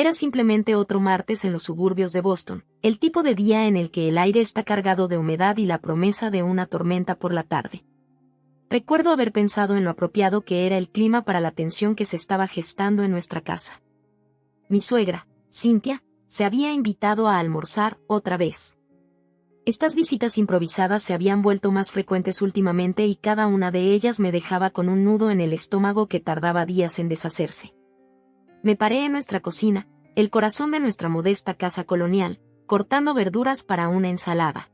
Era simplemente otro martes en los suburbios de Boston, el tipo de día en el que el aire está cargado de humedad y la promesa de una tormenta por la tarde. Recuerdo haber pensado en lo apropiado que era el clima para la tensión que se estaba gestando en nuestra casa. Mi suegra, Cynthia, se había invitado a almorzar otra vez. Estas visitas improvisadas se habían vuelto más frecuentes últimamente y cada una de ellas me dejaba con un nudo en el estómago que tardaba días en deshacerse. Me paré en nuestra cocina, el corazón de nuestra modesta casa colonial, cortando verduras para una ensalada.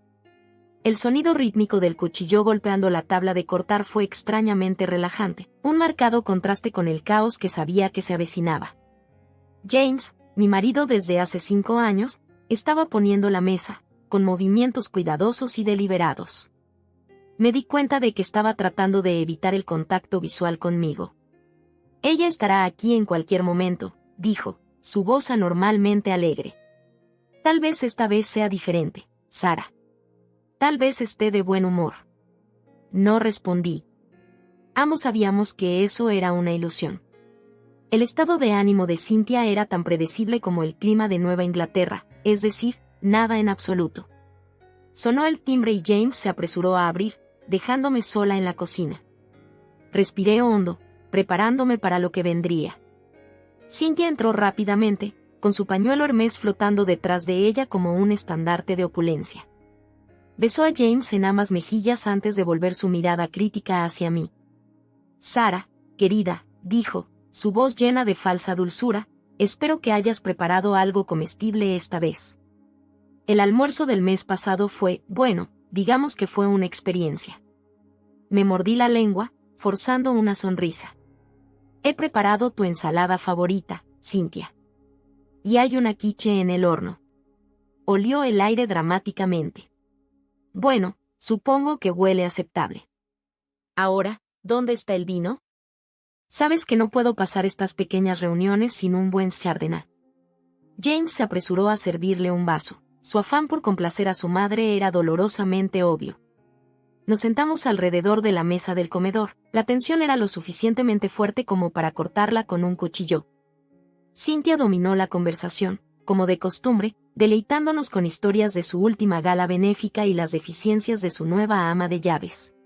El sonido rítmico del cuchillo golpeando la tabla de cortar fue extrañamente relajante, un marcado contraste con el caos que sabía que se avecinaba. James, mi marido desde hace 5 años, estaba poniendo la mesa, con movimientos cuidadosos y deliberados. Me di cuenta de que estaba tratando de evitar el contacto visual conmigo. Ella estará aquí en cualquier momento, dijo, su voz anormalmente alegre. Tal vez esta vez sea diferente, Sara. Tal vez esté de buen humor. No respondí. Ambos sabíamos que eso era una ilusión. El estado de ánimo de Cynthia era tan predecible como el clima de Nueva Inglaterra, es decir, nada en absoluto. Sonó el timbre y James se apresuró a abrir, dejándome sola en la cocina. Respiré hondo, preparándome para lo que vendría. Cynthia entró rápidamente, con su pañuelo Hermès flotando detrás de ella como un estandarte de opulencia. Besó a James en ambas mejillas antes de volver su mirada crítica hacia mí. Sara, querida, dijo, su voz llena de falsa dulzura, espero que hayas preparado algo comestible esta vez. El almuerzo del mes pasado fue, bueno, digamos que fue una experiencia. Me mordí la lengua, forzando una sonrisa. He preparado tu ensalada favorita, Cynthia. Y hay una quiche en el horno. Olió el aire dramáticamente. Bueno, supongo que huele aceptable. Ahora, ¿dónde está el vino? Sabes que no puedo pasar estas pequeñas reuniones sin un buen chardonnay. James se apresuró a servirle un vaso. Su afán por complacer a su madre era dolorosamente obvio. Nos sentamos alrededor de la mesa del comedor. La tensión era lo suficientemente fuerte como para cortarla con un cuchillo. Cynthia dominó la conversación, como de costumbre, deleitándonos con historias de su última gala benéfica y las deficiencias de su nueva ama de llaves.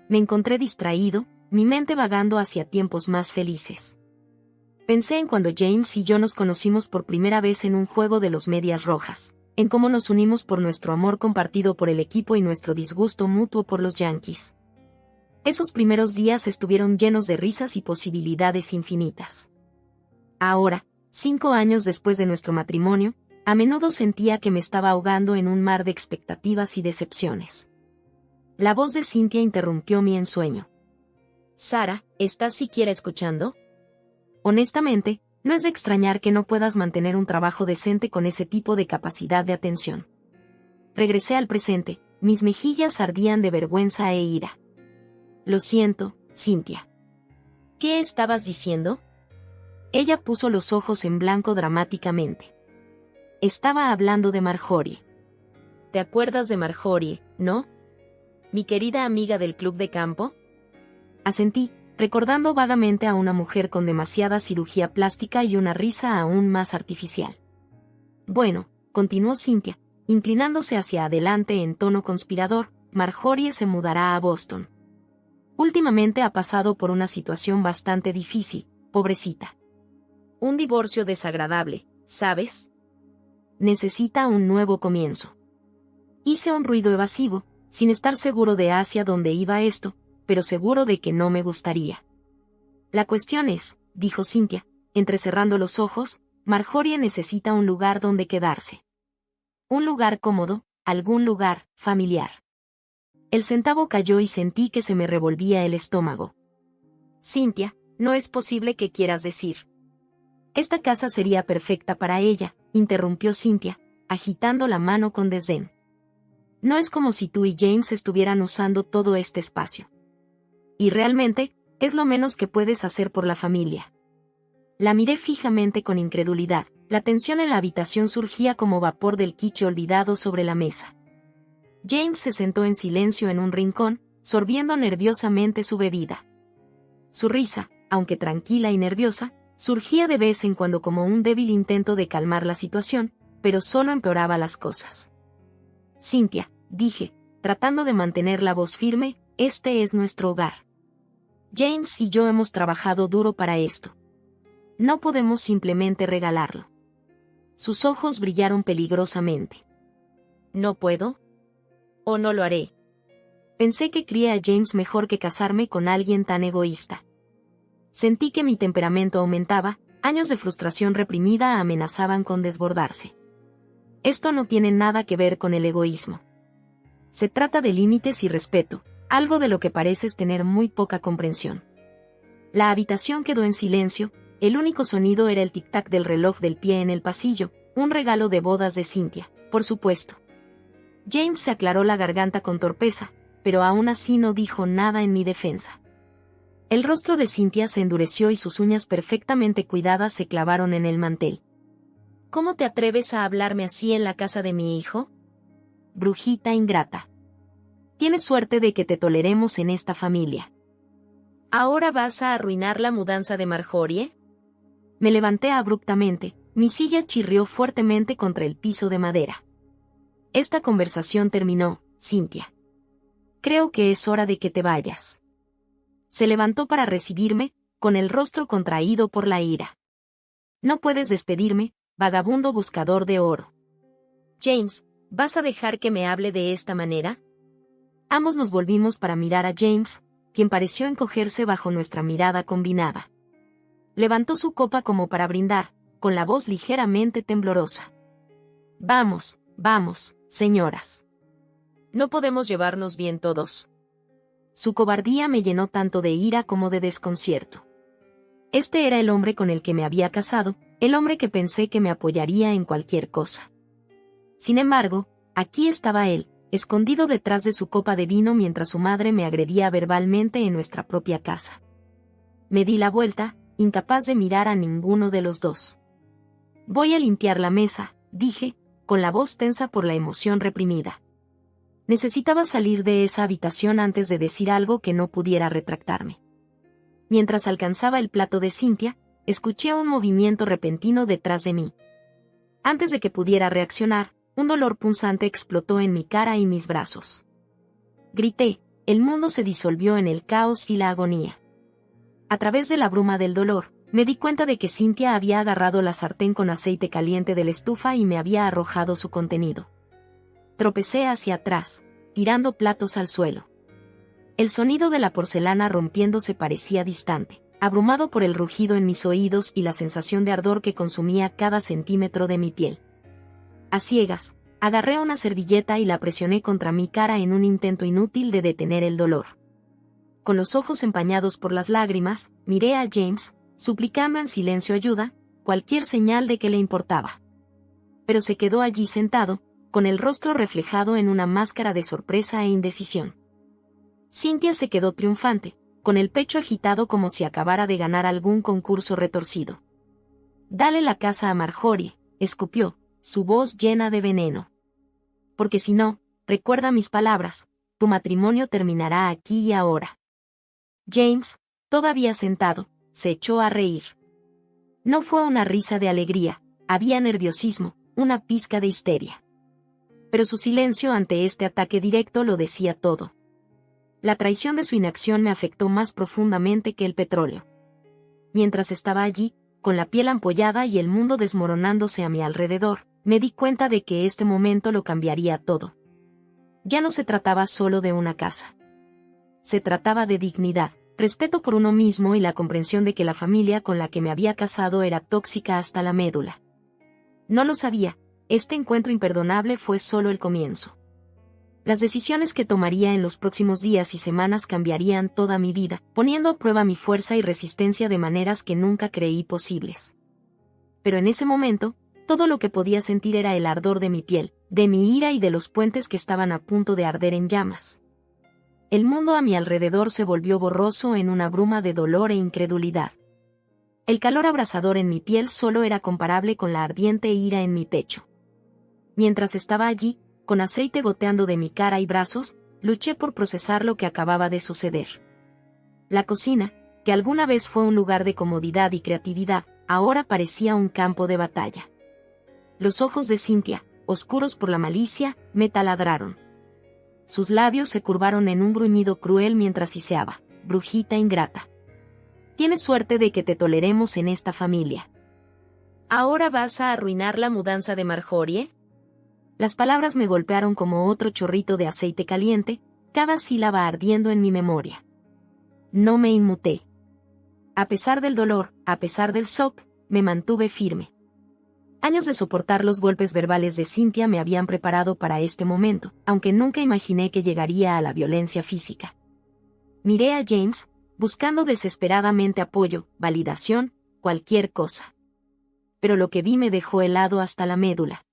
Me encontré distraído, mi mente vagando hacia tiempos más felices. Pensé en cuando James y yo nos conocimos por primera vez en un juego de los Medias Rojas, en cómo nos unimos por nuestro amor compartido por el equipo y nuestro disgusto mutuo por los Yankees. Esos primeros días estuvieron llenos de risas y posibilidades infinitas. Ahora, 5 años después de nuestro matrimonio, a menudo sentía que me estaba ahogando en un mar de expectativas y decepciones. La voz de Cynthia interrumpió mi ensueño. Sara, ¿estás siquiera escuchando? Honestamente, no es de extrañar que no puedas mantener un trabajo decente con ese tipo de capacidad de atención. Regresé al presente, mis mejillas ardían de vergüenza e ira. Lo siento, Cynthia. ¿Qué estabas diciendo? Ella puso los ojos en blanco dramáticamente. Estaba hablando de Marjorie. ¿Te acuerdas de Marjorie, no? ¿Mi querida amiga del club de campo? Asentí, recordando vagamente a una mujer con demasiada cirugía plástica y una risa aún más artificial. Bueno, continuó Cynthia, inclinándose hacia adelante en tono conspirador, Marjorie se mudará a Boston. Últimamente ha pasado por una situación bastante difícil, pobrecita. Un divorcio desagradable, ¿sabes? Necesita un nuevo comienzo. Hice un ruido evasivo, sin estar seguro de hacia dónde iba esto, pero seguro de que no me gustaría. La cuestión es, dijo Cynthia, entrecerrando los ojos, Marjorie necesita un lugar donde quedarse. Un lugar cómodo, algún lugar familiar. El centavo cayó y sentí que se me revolvía el estómago. Cynthia, no es posible que quieras decir. Esta casa sería perfecta para ella, interrumpió Cynthia, agitando la mano con desdén. No es como si tú y James estuvieran usando todo este espacio. Y realmente, es lo menos que puedes hacer por la familia. La miré fijamente con incredulidad, la tensión en la habitación surgía como vapor del quiche olvidado sobre la mesa. James se sentó en silencio en un rincón, sorbiendo nerviosamente su bebida. Su risa, aunque tranquila y nerviosa, Surgía de vez en cuando como un débil intento de calmar la situación, pero solo empeoraba las cosas. Cynthia, dije, tratando de mantener la voz firme, este es nuestro hogar. James y yo hemos trabajado duro para esto. No podemos simplemente regalarlo. Sus ojos brillaron peligrosamente. ¿No puedo? ¿O no lo haré? Pensé que crié a James mejor que casarme con alguien tan egoísta. Sentí que mi temperamento aumentaba, años de frustración reprimida amenazaban con desbordarse. Esto no tiene nada que ver con el egoísmo. Se trata de límites y respeto, algo de lo que pareces tener muy poca comprensión. La habitación quedó en silencio, el único sonido era el tic-tac del reloj del pie en el pasillo, un regalo de bodas de Cynthia, por supuesto. James se aclaró la garganta con torpeza, pero aún así no dijo nada en mi defensa. El rostro de Cynthia se endureció y sus uñas perfectamente cuidadas se clavaron en el mantel. ¿Cómo te atreves a hablarme así en la casa de mi hijo? Brujita ingrata. Tienes suerte de que te toleremos en esta familia. ¿Ahora vas a arruinar la mudanza de Marjorie? Me levanté abruptamente, mi silla chirrió fuertemente contra el piso de madera. Esta conversación terminó, Cynthia. Creo que es hora de que te vayas. Se levantó para recibirme, con el rostro contraído por la ira. No puedes despedirme, vagabundo buscador de oro. James, ¿vas a dejar que me hable de esta manera? Ambos nos volvimos para mirar a James, quien pareció encogerse bajo nuestra mirada combinada. Levantó su copa como para brindar, con la voz ligeramente temblorosa. Vamos, vamos, señoras. No podemos llevarnos bien todos. Su cobardía me llenó tanto de ira como de desconcierto. Este era el hombre con el que me había casado, el hombre que pensé que me apoyaría en cualquier cosa. Sin embargo, aquí estaba él, escondido detrás de su copa de vino mientras su madre me agredía verbalmente en nuestra propia casa. Me di la vuelta, incapaz de mirar a ninguno de los dos. Voy a limpiar la mesa, dije, con la voz tensa por la emoción reprimida. Necesitaba salir de esa habitación antes de decir algo que no pudiera retractarme. Mientras alcanzaba el plato de Cynthia, escuché un movimiento repentino detrás de mí. Antes de que pudiera reaccionar, un dolor punzante explotó en mi cara y mis brazos. Grité, el mundo se disolvió en el caos y la agonía. A través de la bruma del dolor, me di cuenta de que Cynthia había agarrado la sartén con aceite caliente de la estufa y me había arrojado su contenido. Tropecé hacia atrás, tirando platos al suelo. El sonido de la porcelana rompiéndose parecía distante, abrumado por el rugido en mis oídos y la sensación de ardor que consumía cada centímetro de mi piel. A ciegas, agarré una servilleta y la presioné contra mi cara en un intento inútil de detener el dolor. Con los ojos empañados por las lágrimas, miré a James, suplicando en silencio ayuda, cualquier señal de que le importaba. Pero se quedó allí sentado, con el rostro reflejado en una máscara de sorpresa e indecisión. Cynthia se quedó triunfante, con el pecho agitado como si acabara de ganar algún concurso retorcido. «Dale la casa a Marjorie», escupió, su voz llena de veneno. «Porque si no, recuerda mis palabras, tu matrimonio terminará aquí y ahora». James, todavía sentado, se echó a reír. No fue una risa de alegría, había nerviosismo, una pizca de histeria. Pero su silencio ante este ataque directo lo decía todo. La traición de su inacción me afectó más profundamente que el petróleo. Mientras estaba allí, con la piel ampollada y el mundo desmoronándose a mi alrededor, me di cuenta de que este momento lo cambiaría todo. Ya no se trataba solo de una casa. Se trataba de dignidad, respeto por uno mismo y la comprensión de que la familia con la que me había casado era tóxica hasta la médula. No lo sabía, este encuentro imperdonable fue solo el comienzo. Las decisiones que tomaría en los próximos días y semanas cambiarían toda mi vida, poniendo a prueba mi fuerza y resistencia de maneras que nunca creí posibles. Pero en ese momento, todo lo que podía sentir era el ardor de mi piel, de mi ira y de los puentes que estaban a punto de arder en llamas. El mundo a mi alrededor se volvió borroso en una bruma de dolor e incredulidad. El calor abrasador en mi piel solo era comparable con la ardiente ira en mi pecho. Mientras estaba allí, con aceite goteando de mi cara y brazos, luché por procesar lo que acababa de suceder. La cocina, que alguna vez fue un lugar de comodidad y creatividad, ahora parecía un campo de batalla. Los ojos de Cynthia, oscuros por la malicia, me taladraron. Sus labios se curvaron en un gruñido cruel mientras siseaba: brujita ingrata. Tienes suerte de que te toleremos en esta familia. ¿Ahora vas a arruinar la mudanza de Marjorie? Las palabras me golpearon como otro chorrito de aceite caliente, cada sílaba ardiendo en mi memoria. No me inmuté. A pesar del dolor, a pesar del shock, me mantuve firme. Años de soportar los golpes verbales de Cynthia me habían preparado para este momento, aunque nunca imaginé que llegaría a la violencia física. Miré a James, buscando desesperadamente apoyo, validación, cualquier cosa. Pero lo que vi me dejó helado hasta la médula.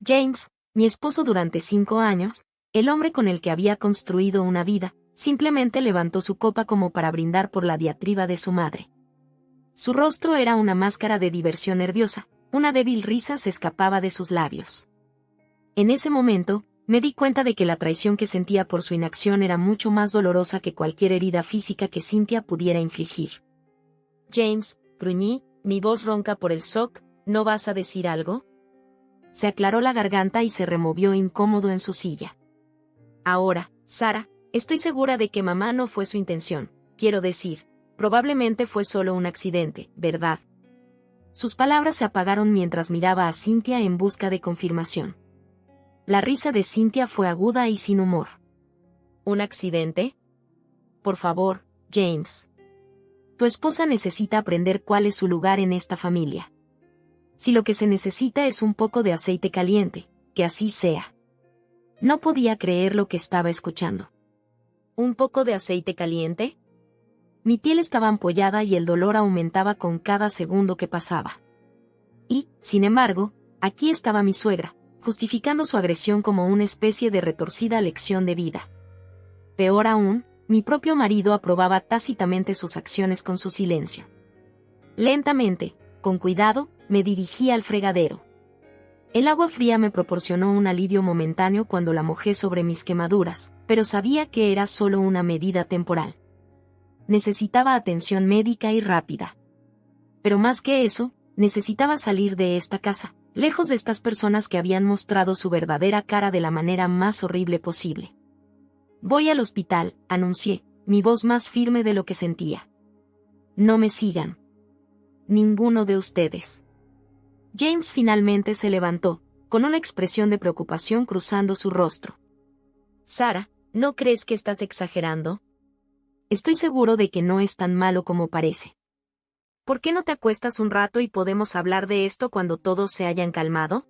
James, mi esposo durante 5 años, el hombre con el que había construido una vida, simplemente levantó su copa como para brindar por la diatriba de su madre. Su rostro era una máscara de diversión nerviosa, una débil risa se escapaba de sus labios. En ese momento, me di cuenta de que la traición que sentía por su inacción era mucho más dolorosa que cualquier herida física que Cynthia pudiera infligir. James, gruñí, mi voz ronca por el shock, ¿no vas a decir algo? Se aclaró la garganta y se removió incómodo en su silla. Ahora, Sarah, estoy segura de que mamá no fue su intención, quiero decir, probablemente fue solo un accidente, ¿verdad? Sus palabras se apagaron mientras miraba a Cynthia en busca de confirmación. La risa de Cynthia fue aguda y sin humor. ¿Un accidente? Por favor, James. Tu esposa necesita aprender cuál es su lugar en esta familia. Si lo que se necesita es un poco de aceite caliente, que así sea. No podía creer lo que estaba escuchando. ¿Un poco de aceite caliente? Mi piel estaba ampollada y el dolor aumentaba con cada segundo que pasaba. Y, sin embargo, aquí estaba mi suegra, justificando su agresión como una especie de retorcida lección de vida. Peor aún, mi propio marido aprobaba tácitamente sus acciones con su silencio. Lentamente, con cuidado, me dirigí al fregadero. El agua fría me proporcionó un alivio momentáneo cuando la mojé sobre mis quemaduras, pero sabía que era solo una medida temporal. Necesitaba atención médica y rápida. Pero más que eso, necesitaba salir de esta casa, lejos de estas personas que habían mostrado su verdadera cara de la manera más horrible posible. Voy al hospital, anuncié, mi voz más firme de lo que sentía. No me sigan. Ninguno de ustedes. James finalmente se levantó, con una expresión de preocupación cruzando su rostro. Sarah, ¿no crees que estás exagerando? Estoy seguro de que no es tan malo como parece. ¿Por qué no te acuestas un rato y podemos hablar de esto cuando todos se hayan calmado?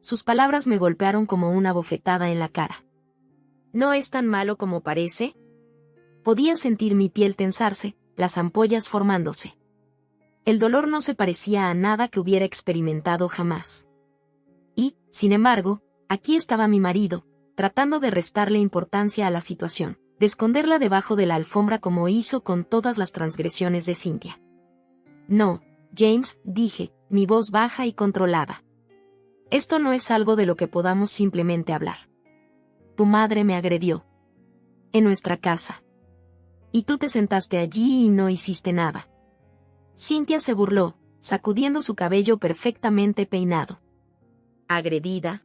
Sus palabras me golpearon como una bofetada en la cara. ¿No es tan malo como parece? Podía sentir mi piel tensarse, las ampollas formándose. El dolor no se parecía a nada que hubiera experimentado jamás. Y, sin embargo, aquí estaba mi marido, tratando de restarle importancia a la situación, de esconderla debajo de la alfombra como hizo con todas las transgresiones de Cynthia. No, James, dije, mi voz baja y controlada. Esto no es algo de lo que podamos simplemente hablar. Tu madre me agredió. En nuestra casa. Y tú te sentaste allí y no hiciste nada. Cynthia se burló, sacudiendo su cabello perfectamente peinado. ¿Agredida?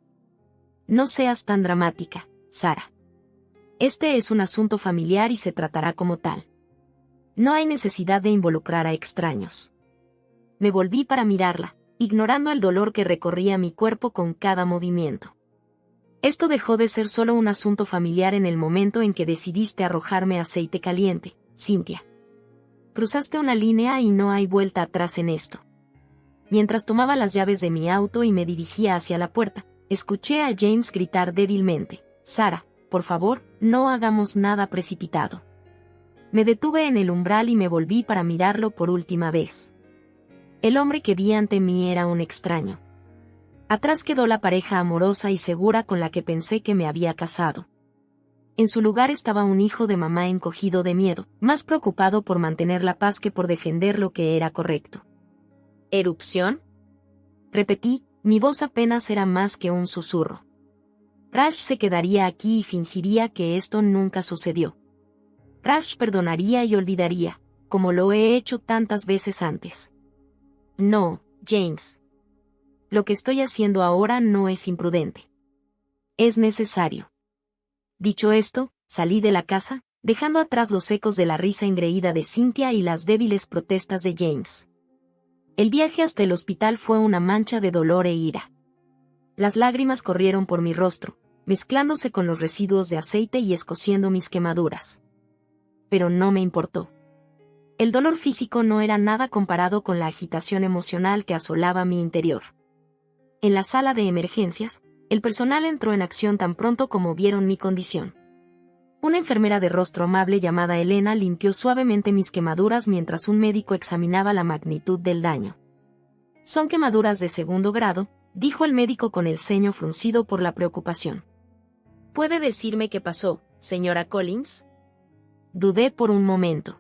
No seas tan dramática, Sarah. Este es un asunto familiar y se tratará como tal. No hay necesidad de involucrar a extraños. Me volví para mirarla, ignorando el dolor que recorría mi cuerpo con cada movimiento. Esto dejó de ser solo un asunto familiar en el momento en que decidiste arrojarme aceite caliente, Cynthia. Cruzaste una línea y no hay vuelta atrás en esto. Mientras tomaba las llaves de mi auto y me dirigía hacia la puerta, escuché a James gritar débilmente: Sarah, por favor, no hagamos nada precipitado. Me detuve en el umbral y me volví para mirarlo por última vez. El hombre que vi ante mí era un extraño. Atrás quedó la pareja amorosa y segura con la que pensé que me había casado. En su lugar estaba un hijo de mamá encogido de miedo, más preocupado por mantener la paz que por defender lo que era correcto. ¿Erupción? Repetí, mi voz apenas era más que un susurro. Rash se quedaría aquí y fingiría que esto nunca sucedió. Rash perdonaría y olvidaría, como lo he hecho tantas veces antes. No, James. Lo que estoy haciendo ahora no es imprudente. Es necesario. Dicho esto, salí de la casa, dejando atrás los ecos de la risa engreída de Cynthia y las débiles protestas de James. El viaje hasta el hospital fue una mancha de dolor e ira. Las lágrimas corrieron por mi rostro, mezclándose con los residuos de aceite y escociendo mis quemaduras. Pero no me importó. El dolor físico no era nada comparado con la agitación emocional que asolaba mi interior. En la sala de emergencias, el personal entró en acción tan pronto como vieron mi condición. Una enfermera de rostro amable llamada Elena limpió suavemente mis quemaduras mientras un médico examinaba la magnitud del daño. «Son quemaduras de segundo grado», dijo el médico con el ceño fruncido por la preocupación. «¿Puede decirme qué pasó, señora Collins?» Dudé por un momento.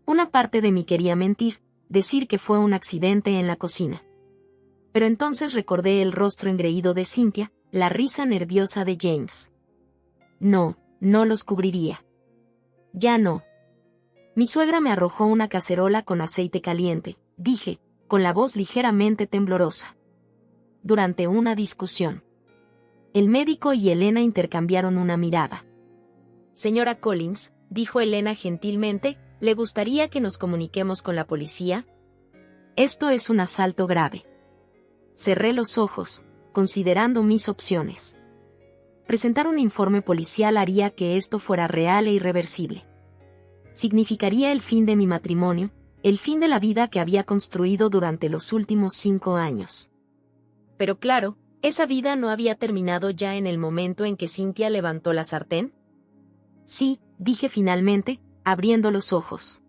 Una parte de mí quería mentir, decir que fue un accidente en la cocina. Pero entonces recordé el rostro engreído de Cynthia, la risa nerviosa de James. No los cubriría. Ya no. Mi suegra me arrojó una cacerola con aceite caliente, dije, con la voz ligeramente temblorosa. Durante una discusión. El médico y Elena intercambiaron una mirada. «Señora Collins», dijo Elena gentilmente, «¿le gustaría que nos comuniquemos con la policía? Esto es un asalto grave». Cerré los ojos, considerando mis opciones. Presentar un informe policial haría que esto fuera real e irreversible. Significaría el fin de mi matrimonio, el fin de la vida que había construido durante los últimos 5 años. Pero claro, ¿esa vida no había terminado ya en el momento en que Cynthia levantó la sartén? Sí, dije finalmente, abriendo los ojos.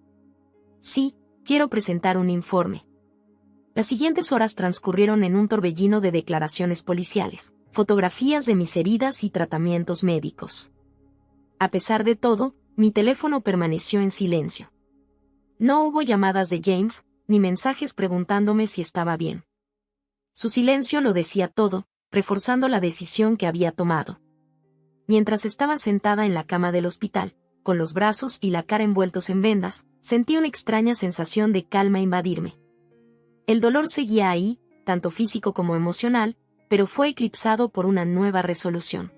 Sí, quiero presentar un informe. Las siguientes horas transcurrieron en un torbellino de declaraciones policiales, fotografías de mis heridas y tratamientos médicos. A pesar de todo, mi teléfono permaneció en silencio. No hubo llamadas de James, ni mensajes preguntándome si estaba bien. Su silencio lo decía todo, reforzando la decisión que había tomado. Mientras estaba sentada en la cama del hospital, con los brazos y la cara envueltos en vendas, sentí una extraña sensación de calma invadirme. El dolor seguía ahí, tanto físico como emocional, pero fue eclipsado por una nueva resolución.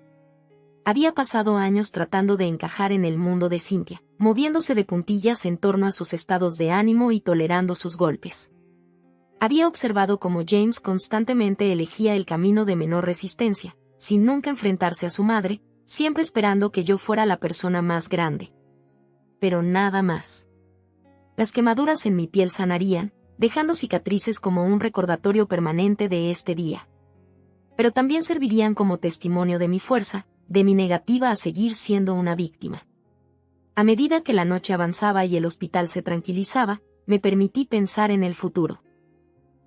Había pasado años tratando de encajar en el mundo de Cynthia, moviéndose de puntillas en torno a sus estados de ánimo y tolerando sus golpes. Había observado cómo James constantemente elegía el camino de menor resistencia, sin nunca enfrentarse a su madre, siempre esperando que yo fuera la persona más grande. Pero nada más. Las quemaduras en mi piel sanarían, dejando cicatrices como un recordatorio permanente de este día. Pero también servirían como testimonio de mi fuerza, de mi negativa a seguir siendo una víctima. A medida que la noche avanzaba y el hospital se tranquilizaba, me permití pensar en el futuro.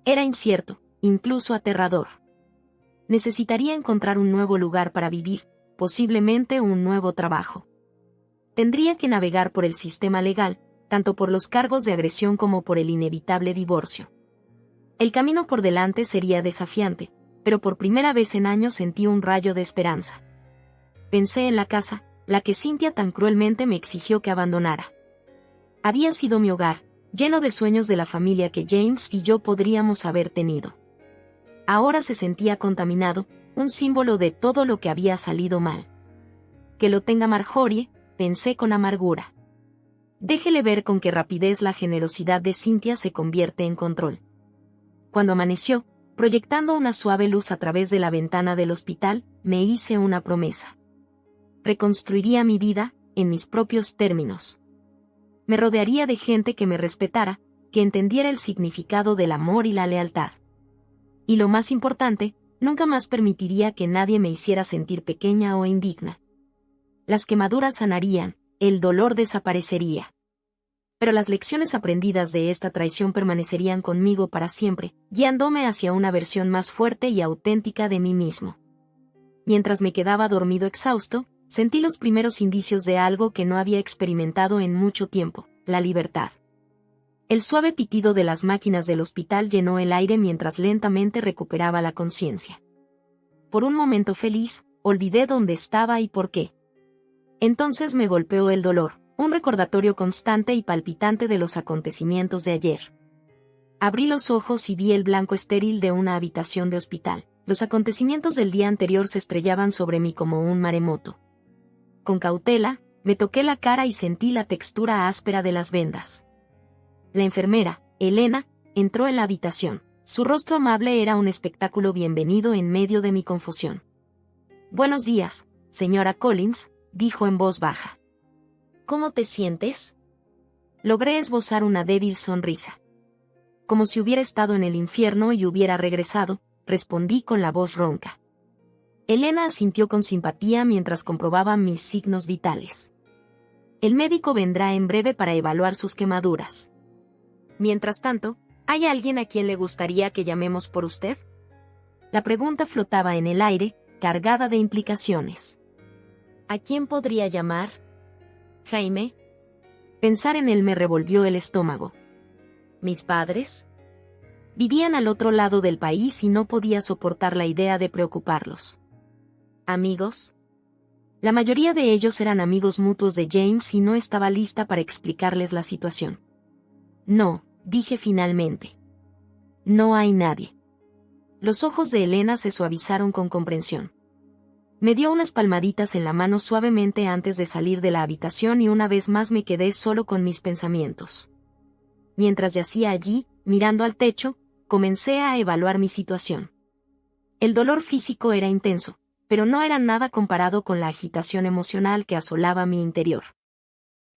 Era incierto, incluso aterrador. Necesitaría encontrar un nuevo lugar para vivir, posiblemente un nuevo trabajo. Tendría que navegar por el sistema legal, tanto por los cargos de agresión como por el inevitable divorcio. El camino por delante sería desafiante, pero por primera vez en años sentí un rayo de esperanza. Pensé en la casa, la que Cynthia tan cruelmente me exigió que abandonara. Había sido mi hogar, lleno de sueños de la familia que James y yo podríamos haber tenido. Ahora se sentía contaminado, un símbolo de todo lo que había salido mal. Que lo tenga Marjorie, pensé con amargura. Déjele ver con qué rapidez la generosidad de Cynthia se convierte en control. Cuando amaneció, proyectando una suave luz a través de la ventana del hospital, me hice una promesa. Reconstruiría mi vida, en mis propios términos. Me rodearía de gente que me respetara, que entendiera el significado del amor y la lealtad. Y lo más importante, nunca más permitiría que nadie me hiciera sentir pequeña o indigna. Las quemaduras sanarían, el dolor desaparecería. Pero las lecciones aprendidas de esta traición permanecerían conmigo para siempre, guiándome hacia una versión más fuerte y auténtica de mí mismo. Mientras me quedaba dormido exhausto, sentí los primeros indicios de algo que no había experimentado en mucho tiempo, la libertad. El suave pitido de las máquinas del hospital llenó el aire mientras lentamente recuperaba la conciencia. Por un momento feliz, olvidé dónde estaba y por qué. Entonces me golpeó el dolor, un recordatorio constante y palpitante de los acontecimientos de ayer. Abrí los ojos y vi el blanco estéril de una habitación de hospital. Los acontecimientos del día anterior se estrellaban sobre mí como un maremoto. Con cautela, me toqué la cara y sentí la textura áspera de las vendas. La enfermera, Elena, entró en la habitación. Su rostro amable era un espectáculo bienvenido en medio de mi confusión. «Buenos días, señora Collins», dijo en voz baja. «¿Cómo te sientes?». Logré esbozar una débil sonrisa. Como si hubiera estado en el infierno y hubiera regresado, respondí con la voz ronca. Elena asintió con simpatía mientras comprobaba mis signos vitales. «El médico vendrá en breve para evaluar sus quemaduras. Mientras tanto, ¿hay alguien a quien le gustaría que llamemos por usted?». La pregunta flotaba en el aire, cargada de implicaciones. ¿A quién podría llamar? ¿Jaime? Pensar en él me revolvió el estómago. ¿Mis padres? Vivían al otro lado del país y no podía soportar la idea de preocuparlos. ¿Amigos? La mayoría de ellos eran amigos mutuos de James y no estaba lista para explicarles la situación. «No», dije finalmente. «No hay nadie». Los ojos de Elena se suavizaron con comprensión. Me dio unas palmaditas en la mano suavemente antes de salir de la habitación y una vez más me quedé solo con mis pensamientos. Mientras yacía allí, mirando al techo, comencé a evaluar mi situación. El dolor físico era intenso, pero no era nada comparado con la agitación emocional que asolaba mi interior.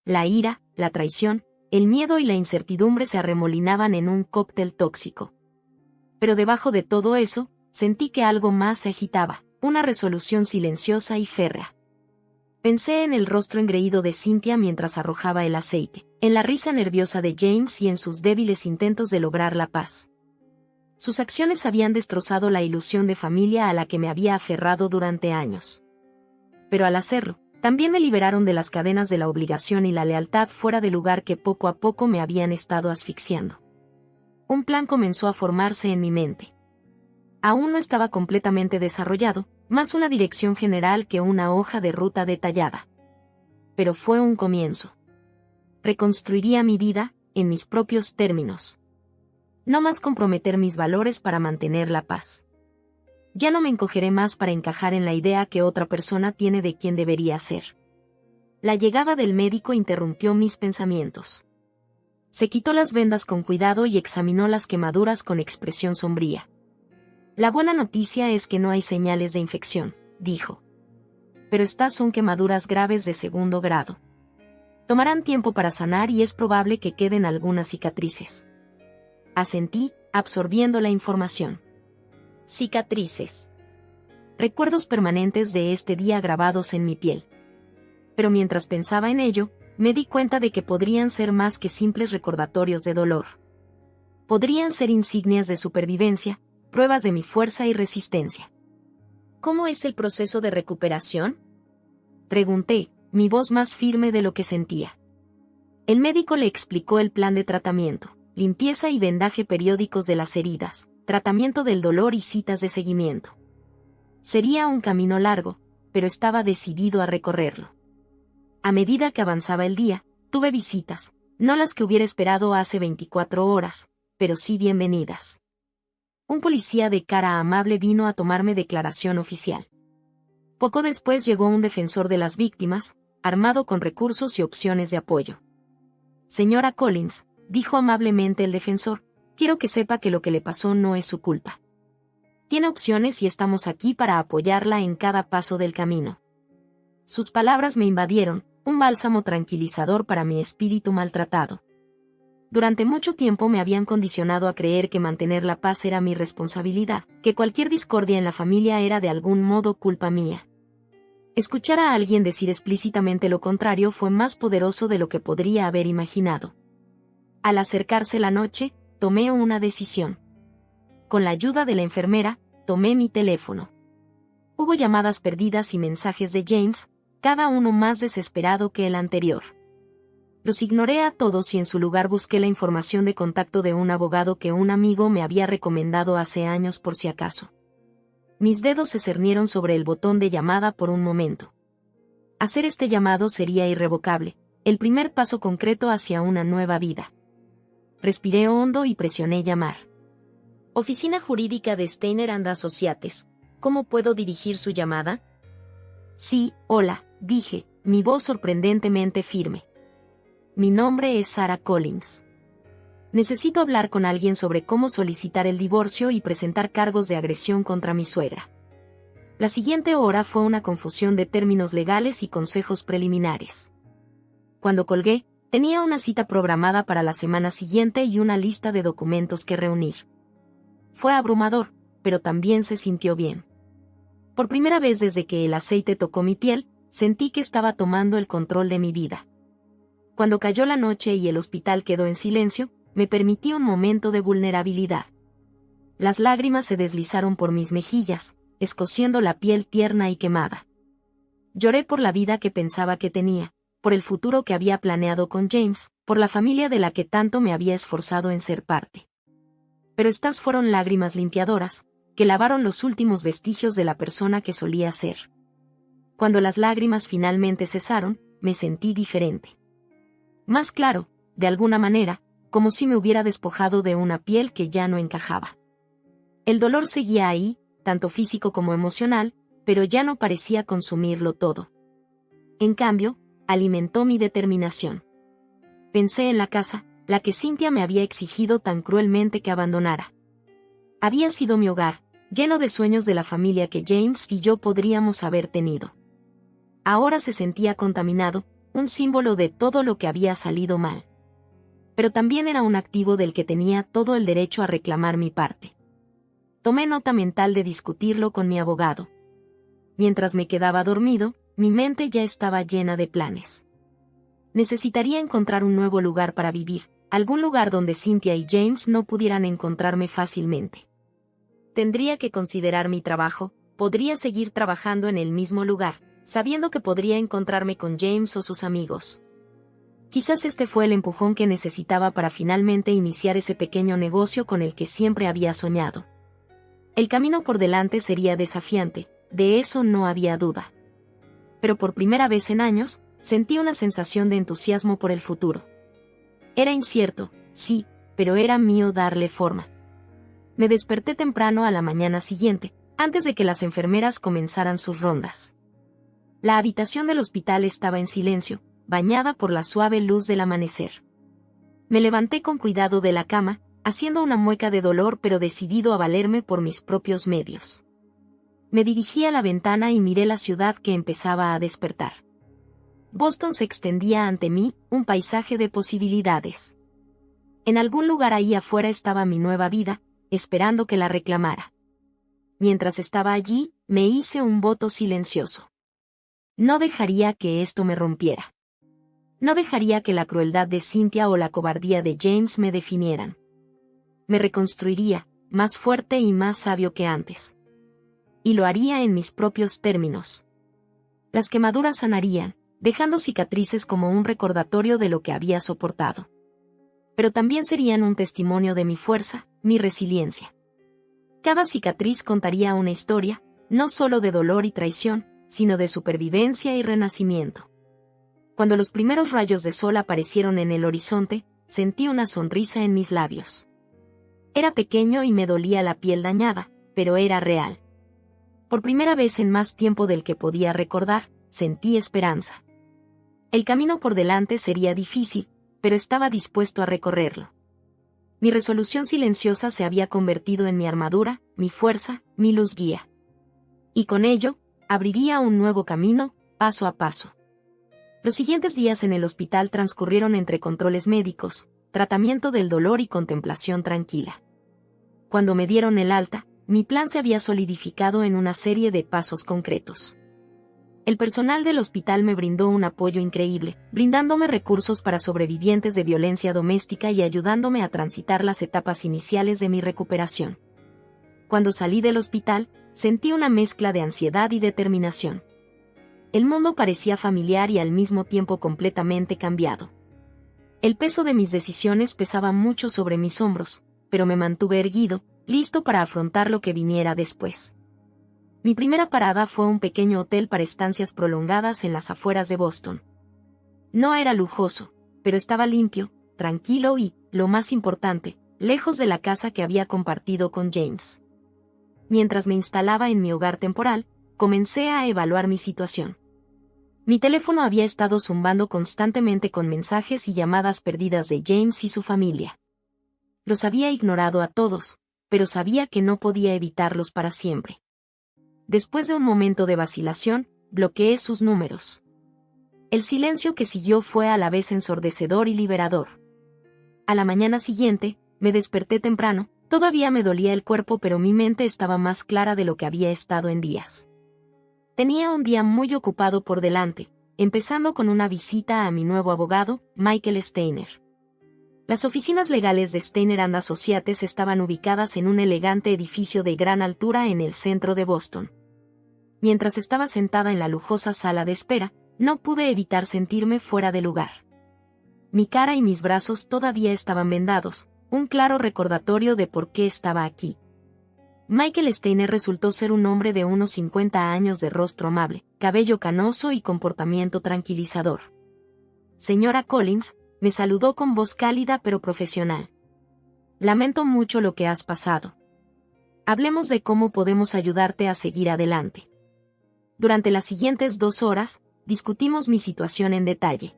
La ira, la traición, el miedo y la incertidumbre se arremolinaban en un cóctel tóxico. Pero debajo de todo eso, sentí que algo más se agitaba, una resolución silenciosa y férrea. Pensé en el rostro engreído de Cynthia mientras arrojaba el aceite, en la risa nerviosa de James y en sus débiles intentos de lograr la paz. Sus acciones habían destrozado la ilusión de familia a la que me había aferrado durante años. Pero al hacerlo, también me liberaron de las cadenas de la obligación y la lealtad fuera de lugar que poco a poco me habían estado asfixiando. Un plan comenzó a formarse en mi mente. Aún no estaba completamente desarrollado, más una dirección general que una hoja de ruta detallada. Pero fue un comienzo. Reconstruiría mi vida, en mis propios términos. No más comprometer mis valores para mantener la paz. Ya no me encogeré más para encajar en la idea que otra persona tiene de quién debería ser. La llegada del médico interrumpió mis pensamientos. Se quitó las vendas con cuidado y examinó las quemaduras con expresión sombría. «La buena noticia es que no hay señales de infección», dijo. «Pero estas son quemaduras graves de segundo grado. Tomarán tiempo para sanar y es probable que queden algunas cicatrices». Asentí, absorbiendo la información. Cicatrices. Recuerdos permanentes de este día grabados en mi piel. Pero mientras pensaba en ello, me di cuenta de que podrían ser más que simples recordatorios de dolor. Podrían ser insignias de supervivencia, pruebas de mi fuerza y resistencia. «¿Cómo es el proceso de recuperación?», pregunté, mi voz más firme de lo que sentía. El médico le explicó el plan de tratamiento: limpieza y vendaje periódicos de las heridas, tratamiento del dolor y citas de seguimiento. Sería un camino largo, pero estaba decidido a recorrerlo. A medida que avanzaba el día, tuve visitas, no las que hubiera esperado hace 24 horas, pero sí bienvenidas. Un policía de cara amable vino a tomarme declaración oficial. Poco después llegó un defensor de las víctimas, armado con recursos y opciones de apoyo. «Señora Collins», dijo amablemente el defensor, «quiero que sepa que lo que le pasó no es su culpa. Tiene opciones y estamos aquí para apoyarla en cada paso del camino». Sus palabras me invadieron, un bálsamo tranquilizador para mi espíritu maltratado. Durante mucho tiempo me habían condicionado a creer que mantener la paz era mi responsabilidad, que cualquier discordia en la familia era de algún modo culpa mía. Escuchar a alguien decir explícitamente lo contrario fue más poderoso de lo que podría haber imaginado. Al acercarse la noche, tomé una decisión. Con la ayuda de la enfermera, tomé mi teléfono. Hubo llamadas perdidas y mensajes de James, cada uno más desesperado que el anterior. Los ignoré a todos y en su lugar busqué la información de contacto de un abogado que un amigo me había recomendado hace años por si acaso. Mis dedos se cernieron sobre el botón de llamada por un momento. Hacer este llamado sería irrevocable, el primer paso concreto hacia una nueva vida. Respiré hondo y presioné llamar. Oficina Jurídica de Steiner and Associates. ¿Cómo puedo dirigir su llamada? Sí, hola, dije, mi voz sorprendentemente firme. Mi nombre es Sarah Collins. Necesito hablar con alguien sobre cómo solicitar el divorcio y presentar cargos de agresión contra mi suegra. La siguiente hora fue una confusión de términos legales y consejos preliminares. Cuando colgué, tenía una cita programada para la semana siguiente y una lista de documentos que reunir. Fue abrumador, pero también se sintió bien. Por primera vez desde que el aceite tocó mi piel, sentí que estaba tomando el control de mi vida. Cuando cayó la noche y el hospital quedó en silencio, me permití un momento de vulnerabilidad. Las lágrimas se deslizaron por mis mejillas, escociendo la piel tierna y quemada. Lloré por la vida que pensaba que tenía, por el futuro que había planeado con James, por la familia de la que tanto me había esforzado en ser parte. Pero estas fueron lágrimas limpiadoras, que lavaron los últimos vestigios de la persona que solía ser. Cuando las lágrimas finalmente cesaron, me sentí diferente. Más claro, de alguna manera, como si me hubiera despojado de una piel que ya no encajaba. El dolor seguía ahí, tanto físico como emocional, pero ya no parecía consumirlo todo. En cambio, alimentó mi determinación. Pensé en la casa, la que Cynthia me había exigido tan cruelmente que abandonara. Había sido mi hogar, lleno de sueños de la familia que James y yo podríamos haber tenido. Ahora se sentía contaminado, un símbolo de todo lo que había salido mal. Pero también era un activo del que tenía todo el derecho a reclamar mi parte. Tomé nota mental de discutirlo con mi abogado. Mientras me quedaba dormido, mi mente ya estaba llena de planes. Necesitaría encontrar un nuevo lugar para vivir, algún lugar donde Cynthia y James no pudieran encontrarme fácilmente. Tendría que considerar mi trabajo, podría seguir trabajando en el mismo lugar, sabiendo que podría encontrarme con James o sus amigos. Quizás este fue el empujón que necesitaba para finalmente iniciar ese pequeño negocio con el que siempre había soñado. El camino por delante sería desafiante, de eso no había duda. Pero por primera vez en años, sentí una sensación de entusiasmo por el futuro. Era incierto, sí, pero era mío darle forma. Me desperté temprano a la mañana siguiente, antes de que las enfermeras comenzaran sus rondas. La habitación del hospital estaba en silencio, bañada por la suave luz del amanecer. Me levanté con cuidado de la cama, haciendo una mueca de dolor pero decidido a valerme por mis propios medios. Me dirigí a la ventana y miré la ciudad que empezaba a despertar. Boston se extendía ante mí, un paisaje de posibilidades. En algún lugar ahí afuera estaba mi nueva vida, esperando que la reclamara. Mientras estaba allí, me hice un voto silencioso. No dejaría que esto me rompiera. No dejaría que la crueldad de Cynthia o la cobardía de James me definieran. Me reconstruiría, más fuerte y más sabio que antes. Y lo haría en mis propios términos. Las quemaduras sanarían, dejando cicatrices como un recordatorio de lo que había soportado. Pero también serían un testimonio de mi fuerza, mi resiliencia. Cada cicatriz contaría una historia, no solo de dolor y traición, sino de supervivencia y renacimiento. Cuando los primeros rayos de sol aparecieron en el horizonte, sentí una sonrisa en mis labios. Era pequeño y me dolía la piel dañada, pero era real. Por primera vez en más tiempo del que podía recordar, sentí esperanza. El camino por delante sería difícil, pero estaba dispuesto a recorrerlo. Mi resolución silenciosa se había convertido en mi armadura, mi fuerza, mi luz guía. Y con ello, abriría un nuevo camino, paso a paso. Los siguientes días en el hospital transcurrieron entre controles médicos, tratamiento del dolor y contemplación tranquila. Cuando me dieron el alta, mi plan se había solidificado en una serie de pasos concretos. El personal del hospital me brindó un apoyo increíble, brindándome recursos para sobrevivientes de violencia doméstica y ayudándome a transitar las etapas iniciales de mi recuperación. Cuando salí del hospital, sentí una mezcla de ansiedad y determinación. El mundo parecía familiar y al mismo tiempo completamente cambiado. El peso de mis decisiones pesaba mucho sobre mis hombros, pero me mantuve erguido, listo para afrontar lo que viniera después. Mi primera parada fue un pequeño hotel para estancias prolongadas en las afueras de Boston. No era lujoso, pero estaba limpio, tranquilo y, lo más importante, lejos de la casa que había compartido con James. Mientras me instalaba en mi hogar temporal, comencé a evaluar mi situación. Mi teléfono había estado zumbando constantemente con mensajes y llamadas perdidas de James y su familia. Los había ignorado a todos, pero sabía que no podía evitarlos para siempre. Después de un momento de vacilación, bloqueé sus números. El silencio que siguió fue a la vez ensordecedor y liberador. A la mañana siguiente, me desperté temprano, todavía me dolía el cuerpo pero mi mente estaba más clara de lo que había estado en días. Tenía un día muy ocupado por delante, empezando con una visita a mi nuevo abogado, Michael Steiner. Las oficinas legales de Steiner and Associates estaban ubicadas en un elegante edificio de gran altura en el centro de Boston. Mientras estaba sentada en la lujosa sala de espera, no pude evitar sentirme fuera de lugar. Mi cara y mis brazos todavía estaban vendados, un claro recordatorio de por qué estaba aquí. Michael Steiner resultó ser un hombre de unos 50 años de rostro amable, cabello canoso y comportamiento tranquilizador. Señora Collins, me saludó con voz cálida pero profesional. Lamento mucho lo que has pasado. Hablemos de cómo podemos ayudarte a seguir adelante. Durante las siguientes 2 horas, discutimos mi situación en detalle.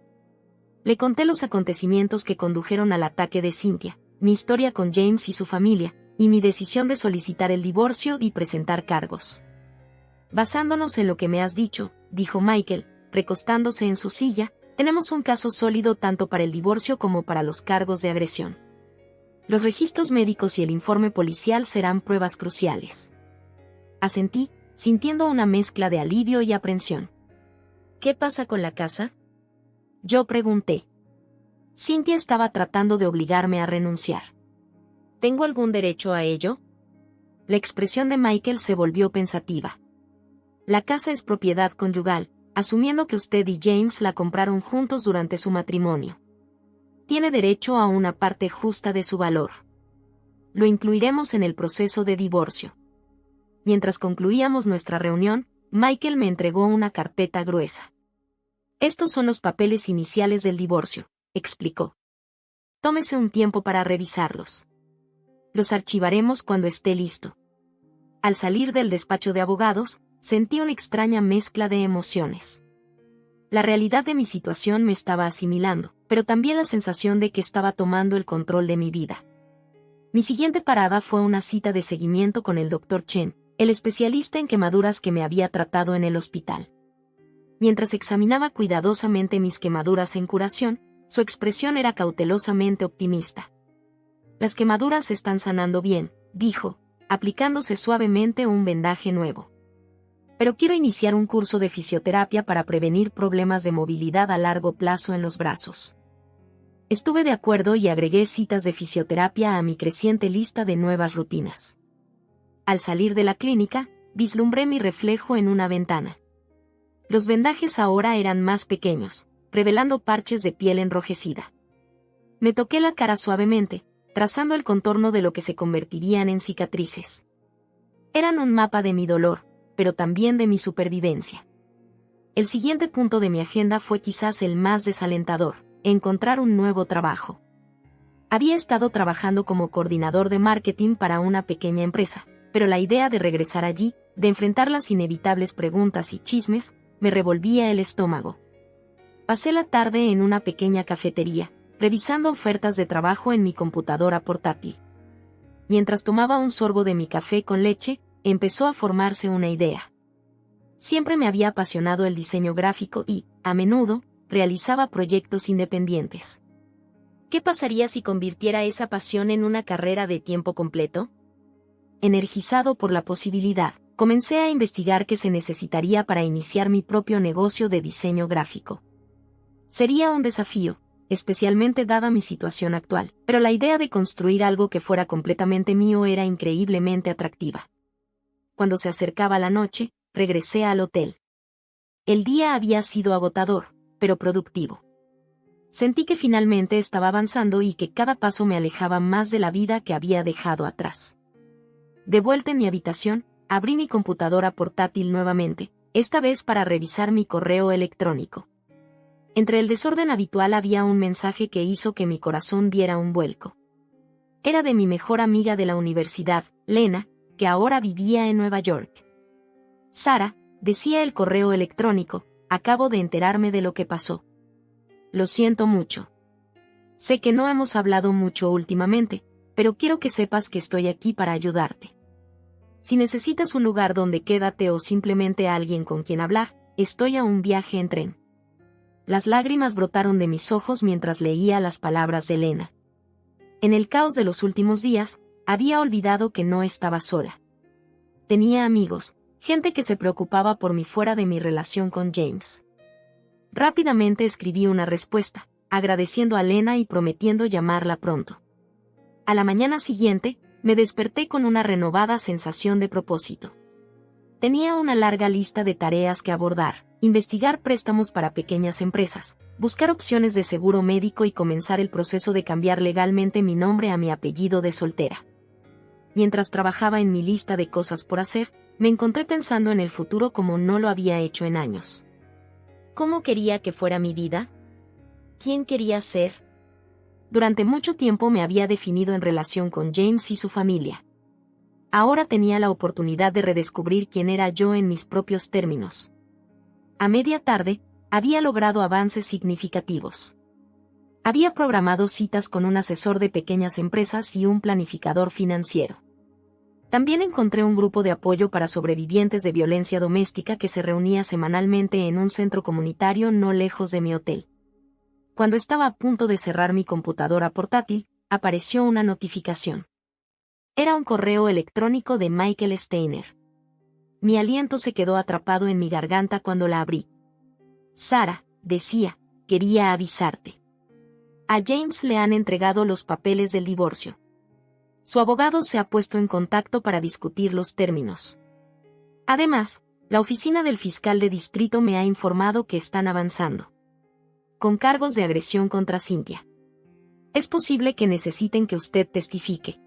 Le conté los acontecimientos que condujeron al ataque de Cynthia, mi historia con James y su familia, y mi decisión de solicitar el divorcio y presentar cargos. Basándonos en lo que me has dicho, dijo Michael, recostándose en su silla, tenemos un caso sólido tanto para el divorcio como para los cargos de agresión. Los registros médicos y el informe policial serán pruebas cruciales. Asentí, sintiendo una mezcla de alivio y aprensión. ¿Qué pasa con la casa? Yo pregunté. Cynthia estaba tratando de obligarme a renunciar. ¿Tengo algún derecho a ello? La expresión de Michael se volvió pensativa. La casa es propiedad conyugal, asumiendo que usted y James la compraron juntos durante su matrimonio. Tiene derecho a una parte justa de su valor. Lo incluiremos en el proceso de divorcio. Mientras concluíamos nuestra reunión, Michael me entregó una carpeta gruesa. Estos son los papeles iniciales del divorcio, explicó. Tómese un tiempo para revisarlos. Los archivaremos cuando esté listo. Al salir del despacho de abogados, sentí una extraña mezcla de emociones. La realidad de mi situación me estaba asimilando, pero también la sensación de que estaba tomando el control de mi vida. Mi siguiente parada fue una cita de seguimiento con el Dr. Chen, el especialista en quemaduras que me había tratado en el hospital. Mientras examinaba cuidadosamente mis quemaduras en curación, su expresión era cautelosamente optimista. Las quemaduras están sanando bien, dijo, aplicándose suavemente un vendaje nuevo. Pero quiero iniciar un curso de fisioterapia para prevenir problemas de movilidad a largo plazo en los brazos. Estuve de acuerdo y agregué citas de fisioterapia a mi creciente lista de nuevas rutinas. Al salir de la clínica, vislumbré mi reflejo en una ventana. Los vendajes ahora eran más pequeños, revelando parches de piel enrojecida. Me toqué la cara suavemente, trazando el contorno de lo que se convertirían en cicatrices. Eran un mapa de mi dolor, pero también de mi supervivencia. El siguiente punto de mi agenda fue quizás el más desalentador, encontrar un nuevo trabajo. Había estado trabajando como coordinador de marketing para una pequeña empresa, pero la idea de regresar allí, de enfrentar las inevitables preguntas y chismes, me revolvía el estómago. Pasé la tarde en una pequeña cafetería, revisando ofertas de trabajo en mi computadora portátil. Mientras tomaba un sorbo de mi café con leche, empezó a formarse una idea. Siempre me había apasionado el diseño gráfico y, a menudo, realizaba proyectos independientes. ¿Qué pasaría si convirtiera esa pasión en una carrera de tiempo completo? Energizado por la posibilidad, comencé a investigar qué se necesitaría para iniciar mi propio negocio de diseño gráfico. Sería un desafío, especialmente dada mi situación actual, pero la idea de construir algo que fuera completamente mío era increíblemente atractiva. Cuando se acercaba la noche, regresé al hotel. El día había sido agotador, pero productivo. Sentí que finalmente estaba avanzando y que cada paso me alejaba más de la vida que había dejado atrás. De vuelta en mi habitación, abrí mi computadora portátil nuevamente, esta vez para revisar mi correo electrónico. Entre el desorden habitual había un mensaje que hizo que mi corazón diera un vuelco. Era de mi mejor amiga de la universidad, Lena, que ahora vivía en Nueva York. Sara, decía el correo electrónico, acabo de enterarme de lo que pasó. Lo siento mucho. Sé que no hemos hablado mucho últimamente, pero quiero que sepas que estoy aquí para ayudarte. Si necesitas un lugar donde quédate o simplemente alguien con quien hablar, estoy a un viaje en tren. Las lágrimas brotaron de mis ojos mientras leía las palabras de Elena. En el caos de los últimos días, había olvidado que no estaba sola. Tenía amigos, gente que se preocupaba por mí fuera de mi relación con James. Rápidamente escribí una respuesta, agradeciendo a Elena y prometiendo llamarla pronto. A la mañana siguiente, me desperté con una renovada sensación de propósito. Tenía una larga lista de tareas que abordar: investigar préstamos para pequeñas empresas, buscar opciones de seguro médico y comenzar el proceso de cambiar legalmente mi nombre a mi apellido de soltera. Mientras trabajaba en mi lista de cosas por hacer, me encontré pensando en el futuro como no lo había hecho en años. ¿Cómo quería que fuera mi vida? ¿Quién quería ser? Durante mucho tiempo me había definido en relación con James y su familia. Ahora tenía la oportunidad de redescubrir quién era yo en mis propios términos. A media tarde, había logrado avances significativos. Había programado citas con un asesor de pequeñas empresas y un planificador financiero. También encontré un grupo de apoyo para sobrevivientes de violencia doméstica que se reunía semanalmente en un centro comunitario no lejos de mi hotel. Cuando estaba a punto de cerrar mi computadora portátil, apareció una notificación. Era un correo electrónico de Michael Steiner. Mi aliento se quedó atrapado en mi garganta cuando la abrí. Sara, decía, quería avisarte. A James le han entregado los papeles del divorcio. Su abogado se ha puesto en contacto para discutir los términos. Además, la oficina del fiscal de distrito me ha informado que están avanzando con cargos de agresión contra Cynthia. Es posible que necesiten que usted testifique.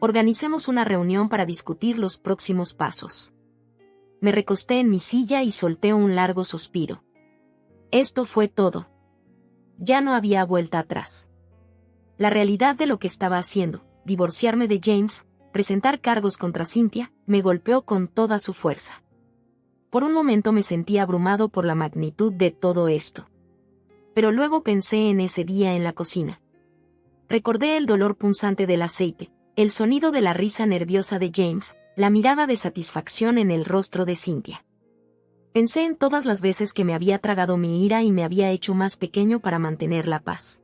Organicemos una reunión para discutir los próximos pasos. Me recosté en mi silla y solté un largo suspiro. Esto fue todo. Ya no había vuelta atrás. La realidad de lo que estaba haciendo, divorciarme de James, presentar cargos contra Cynthia, me golpeó con toda su fuerza. Por un momento me sentí abrumado por la magnitud de todo esto. Pero luego pensé en ese día en la cocina. Recordé el dolor punzante del aceite, el sonido de la risa nerviosa de James, la mirada de satisfacción en el rostro de Cynthia. Pensé en todas las veces que me había tragado mi ira y me había hecho más pequeño para mantener la paz.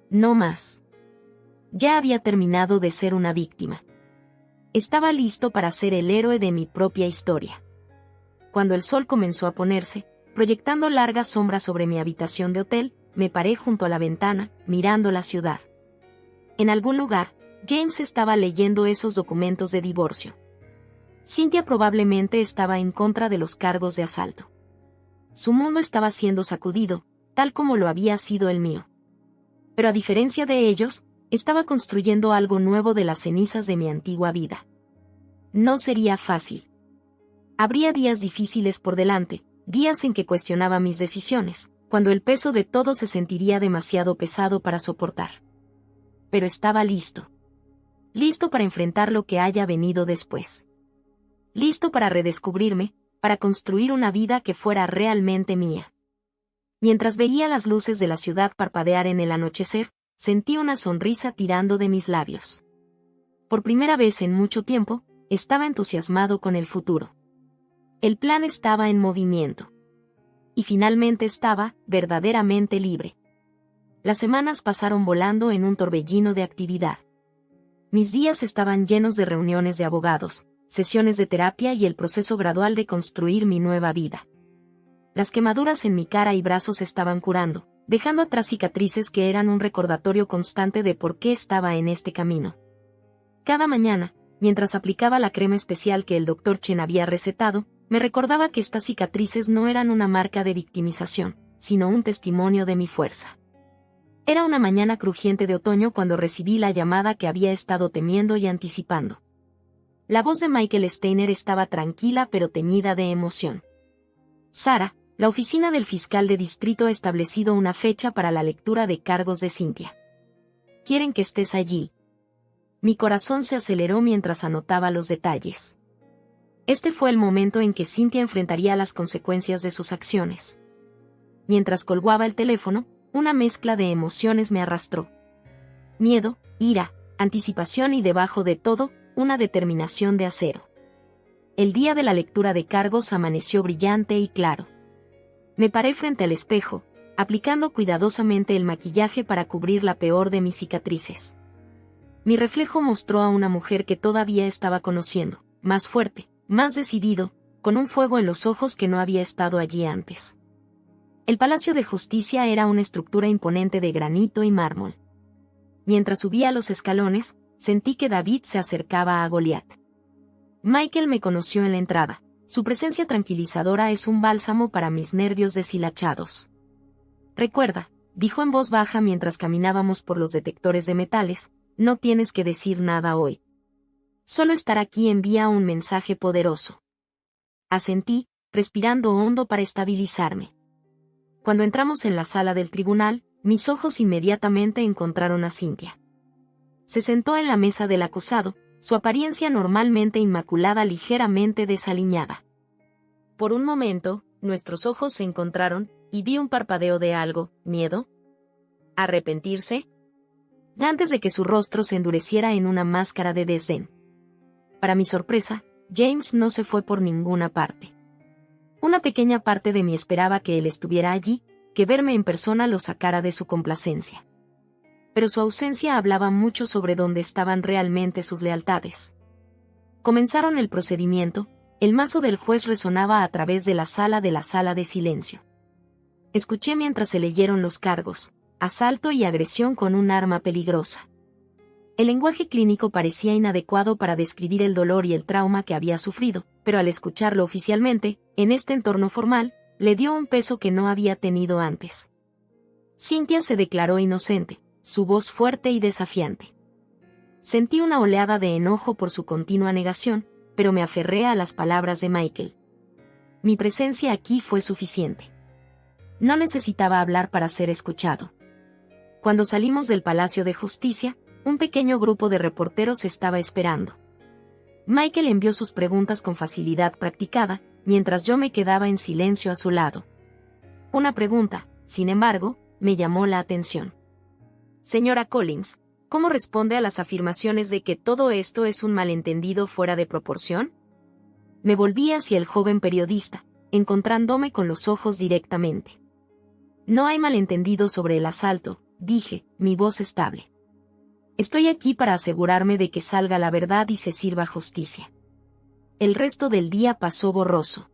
No más. Ya había terminado de ser una víctima. Estaba listo para ser el héroe de mi propia historia. Cuando el sol comenzó a ponerse, proyectando largas sombras sobre mi habitación de hotel, me paré junto a la ventana, mirando la ciudad. En algún lugar, James estaba leyendo esos documentos de divorcio. Cynthia probablemente estaba en contra de los cargos de asalto. Su mundo estaba siendo sacudido, tal como lo había sido el mío. Pero a diferencia de ellos, estaba construyendo algo nuevo de las cenizas de mi antigua vida. No sería fácil. Habría días difíciles por delante, días en que cuestionaba mis decisiones, cuando el peso de todo se sentiría demasiado pesado para soportar. Pero estaba listo. Listo para enfrentar lo que haya venido después. Listo para redescubrirme, para construir una vida que fuera realmente mía. Mientras veía las luces de la ciudad parpadear en el anochecer, sentí una sonrisa tirando de mis labios. Por primera vez en mucho tiempo, estaba entusiasmado con el futuro. El plan estaba en movimiento. Y finalmente estaba, verdaderamente libre. Las semanas pasaron volando en un torbellino de actividad. Mis días estaban llenos de reuniones de abogados, sesiones de terapia y el proceso gradual de construir mi nueva vida. Las quemaduras en mi cara y brazos estaban curando, dejando atrás cicatrices que eran un recordatorio constante de por qué estaba en este camino. Cada mañana, mientras aplicaba la crema especial que el Dr. Chen había recetado, me recordaba que estas cicatrices no eran una marca de victimización, sino un testimonio de mi fuerza. Era una mañana crujiente de otoño cuando recibí la llamada que había estado temiendo y anticipando. La voz de Michael Steiner estaba tranquila pero teñida de emoción. Sara, La oficina del fiscal de distrito ha establecido una fecha para la lectura de cargos de Cynthia. Quieren que estés allí. Mi corazón se aceleró mientras anotaba los detalles. Este fue el momento en que Cynthia enfrentaría las consecuencias de sus acciones. Mientras colgaba el teléfono, una mezcla de emociones me arrastró. Miedo, ira, anticipación y debajo de todo, una determinación de acero. El día de la lectura de cargos amaneció brillante y claro. Me paré frente al espejo, aplicando cuidadosamente el maquillaje para cubrir la peor de mis cicatrices. Mi reflejo mostró a una mujer que todavía estaba conociendo, más fuerte, más decidido, con un fuego en los ojos que no había estado allí antes. El Palacio de Justicia era una estructura imponente de granito y mármol. Mientras subía los escalones, sentí que David se acercaba a Goliat. Michael me conoció en la entrada. Su presencia tranquilizadora es un bálsamo para mis nervios deshilachados. Recuerda, dijo en voz baja mientras caminábamos por los detectores de metales, no tienes que decir nada hoy. Solo estar aquí envía un mensaje poderoso. Asentí, respirando hondo para estabilizarme. Cuando entramos en la sala del tribunal, mis ojos inmediatamente encontraron a Cynthia. Se sentó en la mesa del acusado, su apariencia normalmente inmaculada ligeramente desaliñada. Por un momento, nuestros ojos se encontraron, y vi un parpadeo de algo, ¿miedo? ¿Arrepentirse? Antes de que su rostro se endureciera en una máscara de desdén. Para mi sorpresa, James no se fue por ninguna parte. Una pequeña parte de mí esperaba que él estuviera allí, que verme en persona lo sacara de su complacencia. Pero su ausencia hablaba mucho sobre dónde estaban realmente sus lealtades. Comenzaron el procedimiento, el mazo del juez resonaba a través de la sala de silencio. Escuché mientras se leyeron los cargos, asalto y agresión con un arma peligrosa. El lenguaje clínico parecía inadecuado para describir el dolor y el trauma que había sufrido, pero al escucharlo oficialmente, en este entorno formal, le dio un peso que no había tenido antes. Cynthia se declaró inocente, su voz fuerte y desafiante. Sentí una oleada de enojo por su continua negación, pero me aferré a las palabras de Michael. Mi presencia aquí fue suficiente. No necesitaba hablar para ser escuchado. Cuando salimos del Palacio de Justicia, un pequeño grupo de reporteros estaba esperando. Michael envió sus preguntas con facilidad practicada, mientras yo me quedaba en silencio a su lado. Una pregunta, sin embargo, me llamó la atención. Señora Collins, ¿cómo responde a las afirmaciones de que todo esto es un malentendido fuera de proporción? Me volví hacia el joven periodista, encontrándome con los ojos directamente. No hay malentendido sobre el asalto, dije, mi voz estable. Estoy aquí para asegurarme de que salga la verdad y se sirva justicia. El resto del día pasó borroso.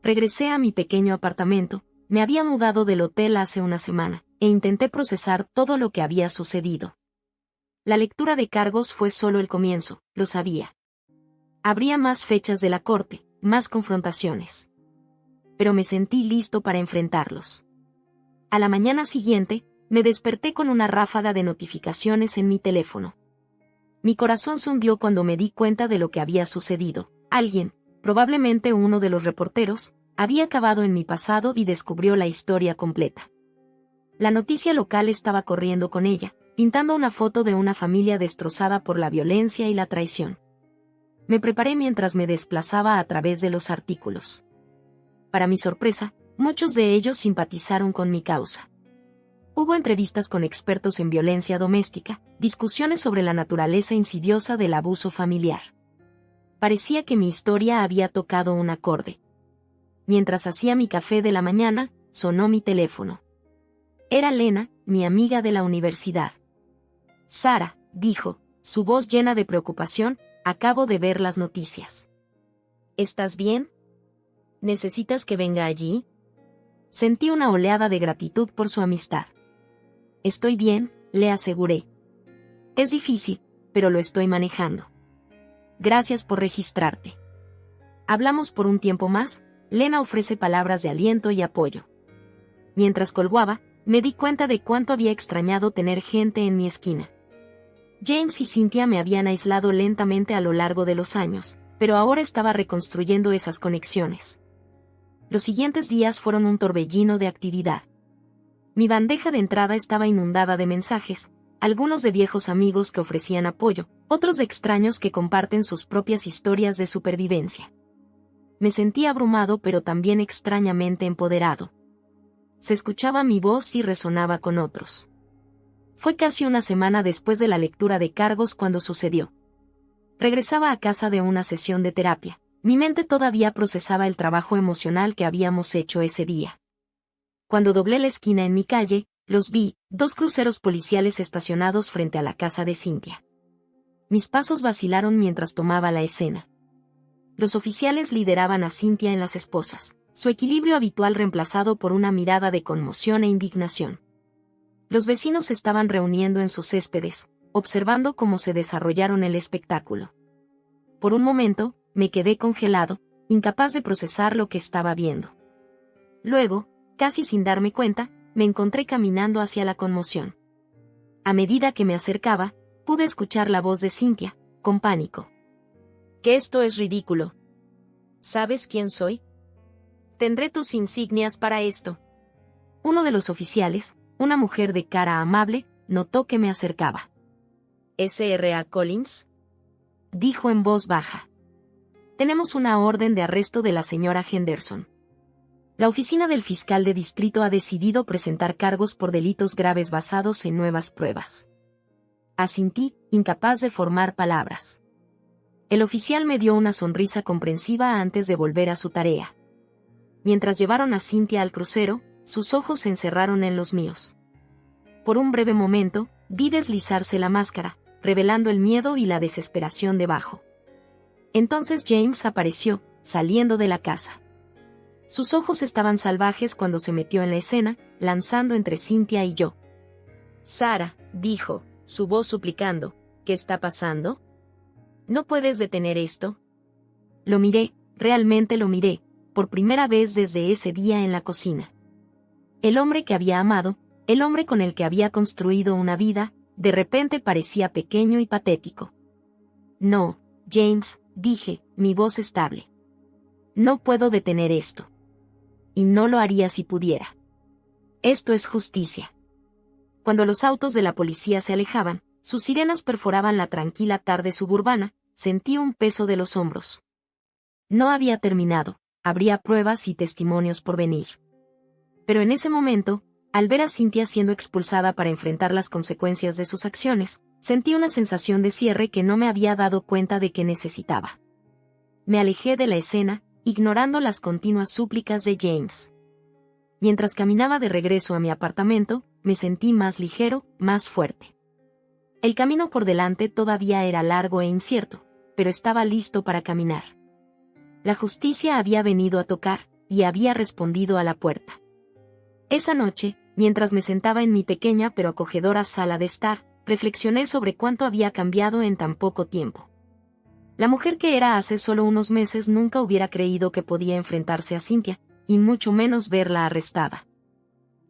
Regresé a mi pequeño apartamento, me había mudado del hotel hace una semana, e intenté procesar todo lo que había sucedido. La lectura de cargos fue solo el comienzo, lo sabía. Habría más fechas de la corte, más confrontaciones. Pero me sentí listo para enfrentarlos. A la mañana siguiente, me desperté con una ráfaga de notificaciones en mi teléfono. Mi corazón se hundió cuando me di cuenta de lo que había sucedido. Alguien, probablemente uno de los reporteros, había cavado en mi pasado y descubrió la historia completa. La noticia local estaba corriendo con ella, pintando una foto de una familia destrozada por la violencia y la traición. Me preparé mientras me desplazaba a través de los artículos. Para mi sorpresa, muchos de ellos simpatizaron con mi causa. Hubo entrevistas con expertos en violencia doméstica, discusiones sobre la naturaleza insidiosa del abuso familiar. Parecía que mi historia había tocado un acorde. Mientras hacía mi café de la mañana, sonó mi teléfono. Era Lena, mi amiga de la universidad. Sara, dijo, su voz llena de preocupación, acabo de ver las noticias. ¿Estás bien? ¿Necesitas que venga allí? Sentí una oleada de gratitud por su amistad. Estoy bien, le aseguré. Es difícil, pero lo estoy manejando. Gracias por registrarte. Hablamos por un tiempo más, Lena ofrece palabras de aliento y apoyo. Mientras colgaba, me di cuenta de cuánto había extrañado tener gente en mi esquina. James y Cynthia me habían aislado lentamente a lo largo de los años, pero ahora estaba reconstruyendo esas conexiones. Los siguientes días fueron un torbellino de actividad. Mi bandeja de entrada estaba inundada de mensajes, algunos de viejos amigos que ofrecían apoyo, otros de extraños que comparten sus propias historias de supervivencia. Me sentí abrumado pero también extrañamente empoderado. Se escuchaba mi voz y resonaba con otros. Fue casi una semana después de la lectura de cargos cuando sucedió. Regresaba a casa de una sesión de terapia. Mi mente todavía procesaba el trabajo emocional que habíamos hecho ese día. Cuando doblé la esquina en mi calle, los vi, 2 cruceros policiales estacionados frente a la casa de Cynthia. Mis pasos vacilaron mientras tomaba la escena. Los oficiales lideraban a Cynthia en las esposas, su equilibrio habitual reemplazado por una mirada de conmoción e indignación. Los vecinos se estaban reuniendo en sus céspedes, observando cómo se desarrollaron el espectáculo. Por un momento, me quedé congelado, incapaz de procesar lo que estaba viendo. Luego, casi sin darme cuenta, me encontré caminando hacia la conmoción. A medida que me acercaba, pude escuchar la voz de Cynthia, con pánico. «Que esto es ridículo. ¿Sabes quién soy? Tendré tus insignias para esto». Uno de los oficiales, una mujer de cara amable, notó que me acercaba. «¿S.R.A. Collins?», dijo en voz baja. «Tenemos una orden de arresto de la señora Henderson. La oficina del fiscal de distrito ha decidido presentar cargos por delitos graves basados en nuevas pruebas». Asintí, incapaz de formar palabras. El oficial me dio una sonrisa comprensiva antes de volver a su tarea. Mientras llevaron a Cynthia al crucero, sus ojos se encerraron en los míos. Por un breve momento, vi deslizarse la máscara, revelando el miedo y la desesperación debajo. Entonces James apareció, saliendo de la casa. Sus ojos estaban salvajes cuando se metió en la escena, lanzando entre Cynthia y yo. «Sarah», dijo, su voz suplicando, «¿qué está pasando? ¿No puedes detener esto?». Lo miré, realmente lo miré, por primera vez desde ese día en la cocina. El hombre que había amado, el hombre con el que había construido una vida, de repente parecía pequeño y patético. «No, James», dije, mi voz estable. «No puedo detener esto. Y no lo haría si pudiera. Esto es justicia». Cuando los autos de la policía se alejaban, sus sirenas perforaban la tranquila tarde suburbana, sentí un peso de los hombros. No había terminado, habría pruebas y testimonios por venir. Pero en ese momento, al ver a Cynthia siendo expulsada para enfrentar las consecuencias de sus acciones, sentí una sensación de cierre que no me había dado cuenta de que necesitaba. Me alejé de la escena, ignorando las continuas súplicas de James. Mientras caminaba de regreso a mi apartamento, me sentí más ligero, más fuerte. El camino por delante todavía era largo e incierto, pero estaba listo para caminar. La justicia había venido a tocar, y había respondido a la puerta. Esa noche, mientras me sentaba en mi pequeña pero acogedora sala de estar, reflexioné sobre cuánto había cambiado en tan poco tiempo. La mujer que era hace solo unos meses nunca hubiera creído que podía enfrentarse a Cynthia, y mucho menos verla arrestada.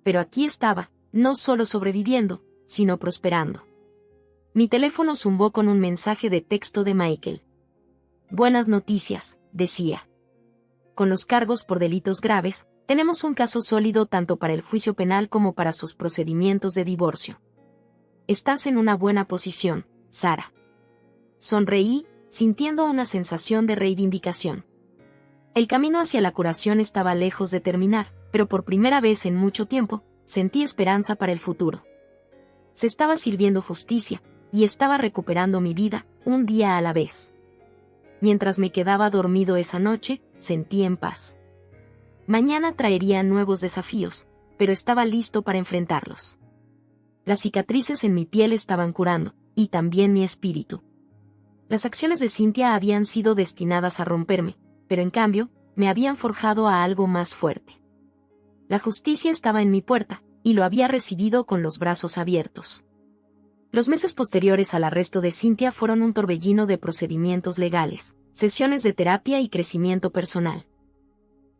Pero aquí estaba, no solo sobreviviendo, sino prosperando. Mi teléfono zumbó con un mensaje de texto de Michael. «Buenas noticias», decía. «Con los cargos por delitos graves, tenemos un caso sólido tanto para el juicio penal como para sus procedimientos de divorcio. Estás en una buena posición, Sarah». Sonreí, sintiendo una sensación de reivindicación. El camino hacia la curación estaba lejos de terminar, pero por primera vez en mucho tiempo, sentí esperanza para el futuro. Se estaba sirviendo justicia, y estaba recuperando mi vida, un día a la vez. Mientras me quedaba dormido esa noche, sentí en paz. Mañana traería nuevos desafíos, pero estaba listo para enfrentarlos. Las cicatrices en mi piel estaban curando, y también mi espíritu. Las acciones de Cynthia habían sido destinadas a romperme, pero en cambio, me habían forjado a algo más fuerte. La justicia estaba en mi puerta, y lo había recibido con los brazos abiertos. Los meses posteriores al arresto de Cynthia fueron un torbellino de procedimientos legales, sesiones de terapia y crecimiento personal.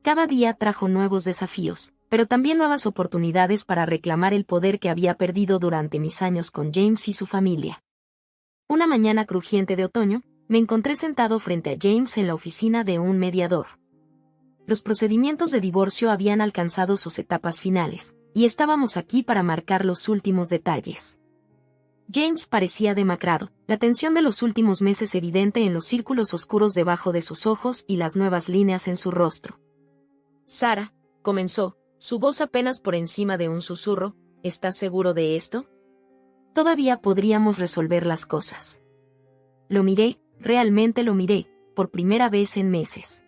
Cada día trajo nuevos desafíos, pero también nuevas oportunidades para reclamar el poder que había perdido durante mis años con James y su familia. Una mañana crujiente de otoño, me encontré sentado frente a James en la oficina de un mediador. Los procedimientos de divorcio habían alcanzado sus etapas finales, y estábamos aquí para marcar los últimos detalles. James parecía demacrado, la tensión de los últimos meses evidente en los círculos oscuros debajo de sus ojos y las nuevas líneas en su rostro. Sarah, comenzó, su voz apenas por encima de un susurro, ¿estás seguro de esto? Todavía podríamos resolver las cosas. Lo miré, realmente lo miré, por primera vez en meses.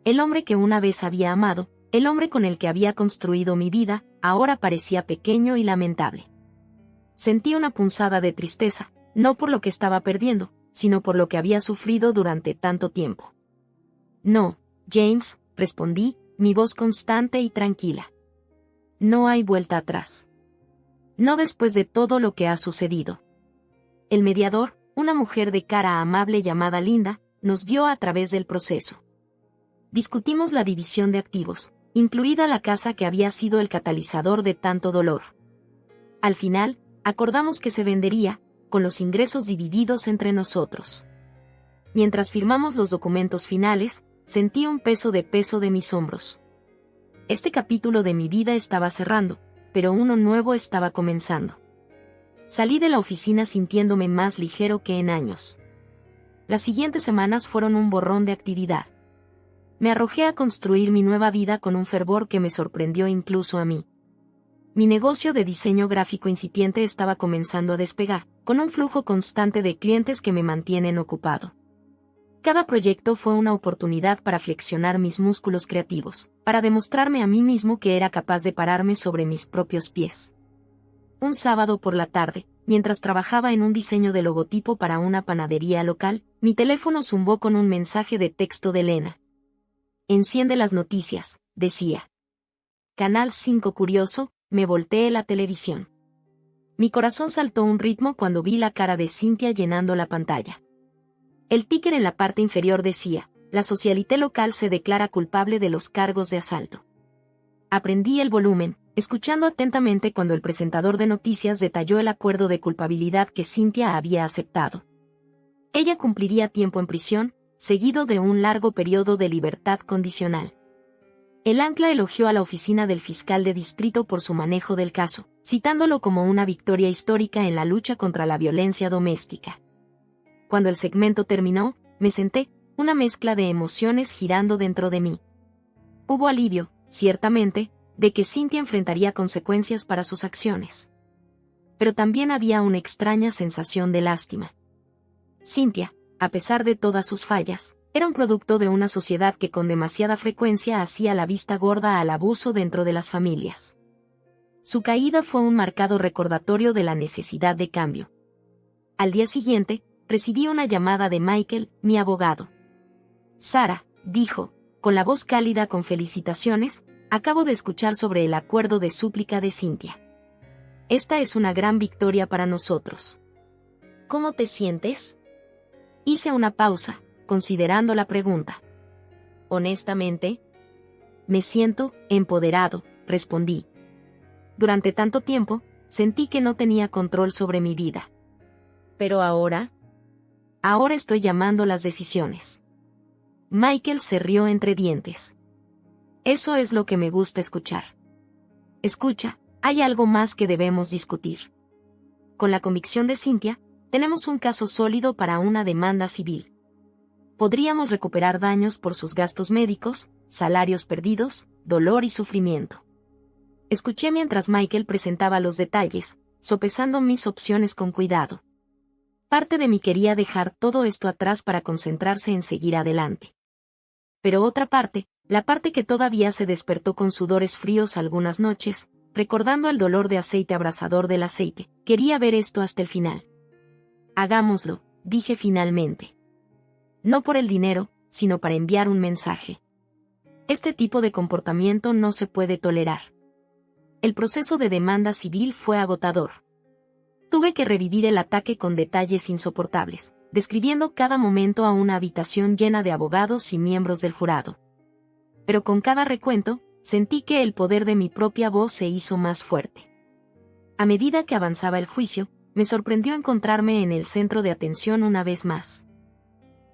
El hombre que una vez había amado, el hombre con el que había construido mi vida, ahora parecía pequeño y lamentable. Sentí una punzada de tristeza, no por lo que estaba perdiendo, sino por lo que había sufrido durante tanto tiempo. No, James, respondí, mi voz constante y tranquila. No hay vuelta atrás. No después de todo lo que ha sucedido. El mediador, una mujer de cara amable llamada Linda, nos guió a través del proceso. Discutimos la división de activos, incluida la casa que había sido el catalizador de tanto dolor. Al final, acordamos que se vendería, con los ingresos divididos entre nosotros. Mientras firmamos los documentos finales, sentí un peso de mis hombros. Este capítulo de mi vida estaba cerrando, pero uno nuevo estaba comenzando. Salí de la oficina sintiéndome más ligero que en años. Las siguientes semanas fueron un borrón de actividad. Me arrojé a construir mi nueva vida con un fervor que me sorprendió incluso a mí. Mi negocio de diseño gráfico incipiente estaba comenzando a despegar, con un flujo constante de clientes que me mantienen ocupado. Cada proyecto fue una oportunidad para flexionar mis músculos creativos, para demostrarme a mí mismo que era capaz de pararme sobre mis propios pies. Un sábado por la tarde, mientras trabajaba en un diseño de logotipo para una panadería local, mi teléfono zumbó con un mensaje de texto de Elena. Enciende las noticias, decía. Canal 5 curioso, me volteé la televisión. Mi corazón saltó un ritmo cuando vi la cara de Cynthia llenando la pantalla. El ticker en la parte inferior decía, la socialité local se declara culpable de los cargos de asalto. Aprendí el volumen, escuchando atentamente cuando el presentador de noticias detalló el acuerdo de culpabilidad que Cynthia había aceptado. Ella cumpliría tiempo en prisión, seguido de un largo periodo de libertad condicional. El ancla elogió a la oficina del fiscal de distrito por su manejo del caso, citándolo como una victoria histórica en la lucha contra la violencia doméstica. Cuando el segmento terminó, me senté, una mezcla de emociones girando dentro de mí. Hubo alivio, ciertamente, de que Cynthia enfrentaría consecuencias para sus acciones. Pero también había una extraña sensación de lástima. Cynthia, a pesar de todas sus fallas, era un producto de una sociedad que con demasiada frecuencia hacía la vista gorda al abuso dentro de las familias. Su caída fue un marcado recordatorio de la necesidad de cambio. Al día siguiente, recibí una llamada de Michael, mi abogado. Sarah, dijo, con la voz cálida con felicitaciones, acabo de escuchar sobre el acuerdo de súplica de Cynthia. Esta es una gran victoria para nosotros. ¿Cómo te sientes? Hice una pausa, considerando la pregunta. Honestamente, me siento empoderado, respondí. Durante tanto tiempo, sentí que no tenía control sobre mi vida. Pero ahora estoy llamando las decisiones. Michael se rió entre dientes. Eso es lo que me gusta escuchar. Escucha, hay algo más que debemos discutir. Con la convicción de Cynthia, tenemos un caso sólido para una demanda civil. Podríamos recuperar daños por sus gastos médicos, salarios perdidos, dolor y sufrimiento. Escuché mientras Michael presentaba los detalles, sopesando mis opciones con cuidado. Parte de mí quería dejar todo esto atrás para concentrarse en seguir adelante. Pero otra parte, la parte que todavía se despertó con sudores fríos algunas noches, recordando el dolor de aceite abrasador del aceite, quería ver esto hasta el final. Hagámoslo, dije finalmente. No por el dinero, sino para enviar un mensaje. Este tipo de comportamiento no se puede tolerar. El proceso de demanda civil fue agotador. Tuve que revivir el ataque con detalles insoportables, describiendo cada momento a una habitación llena de abogados y miembros del jurado. Pero con cada recuento, sentí que el poder de mi propia voz se hizo más fuerte. A medida que avanzaba el juicio, me sorprendió encontrarme en el centro de atención una vez más.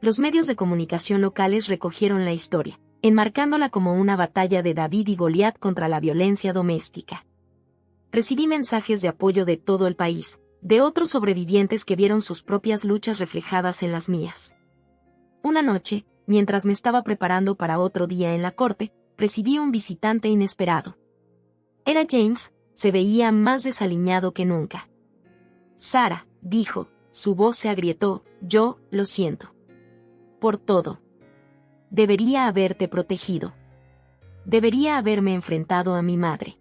Los medios de comunicación locales recogieron la historia, enmarcándola como una batalla de David y Goliat contra la violencia doméstica. Recibí mensajes de apoyo de todo el país, de otros sobrevivientes que vieron sus propias luchas reflejadas en las mías. Una noche, mientras me estaba preparando para otro día en la corte, recibí un visitante inesperado. Era James, se veía más desaliñado que nunca. «Sarah», dijo, su voz se agrietó, «yo, lo siento. Por todo. Debería haberte protegido. Debería haberme enfrentado a mi madre.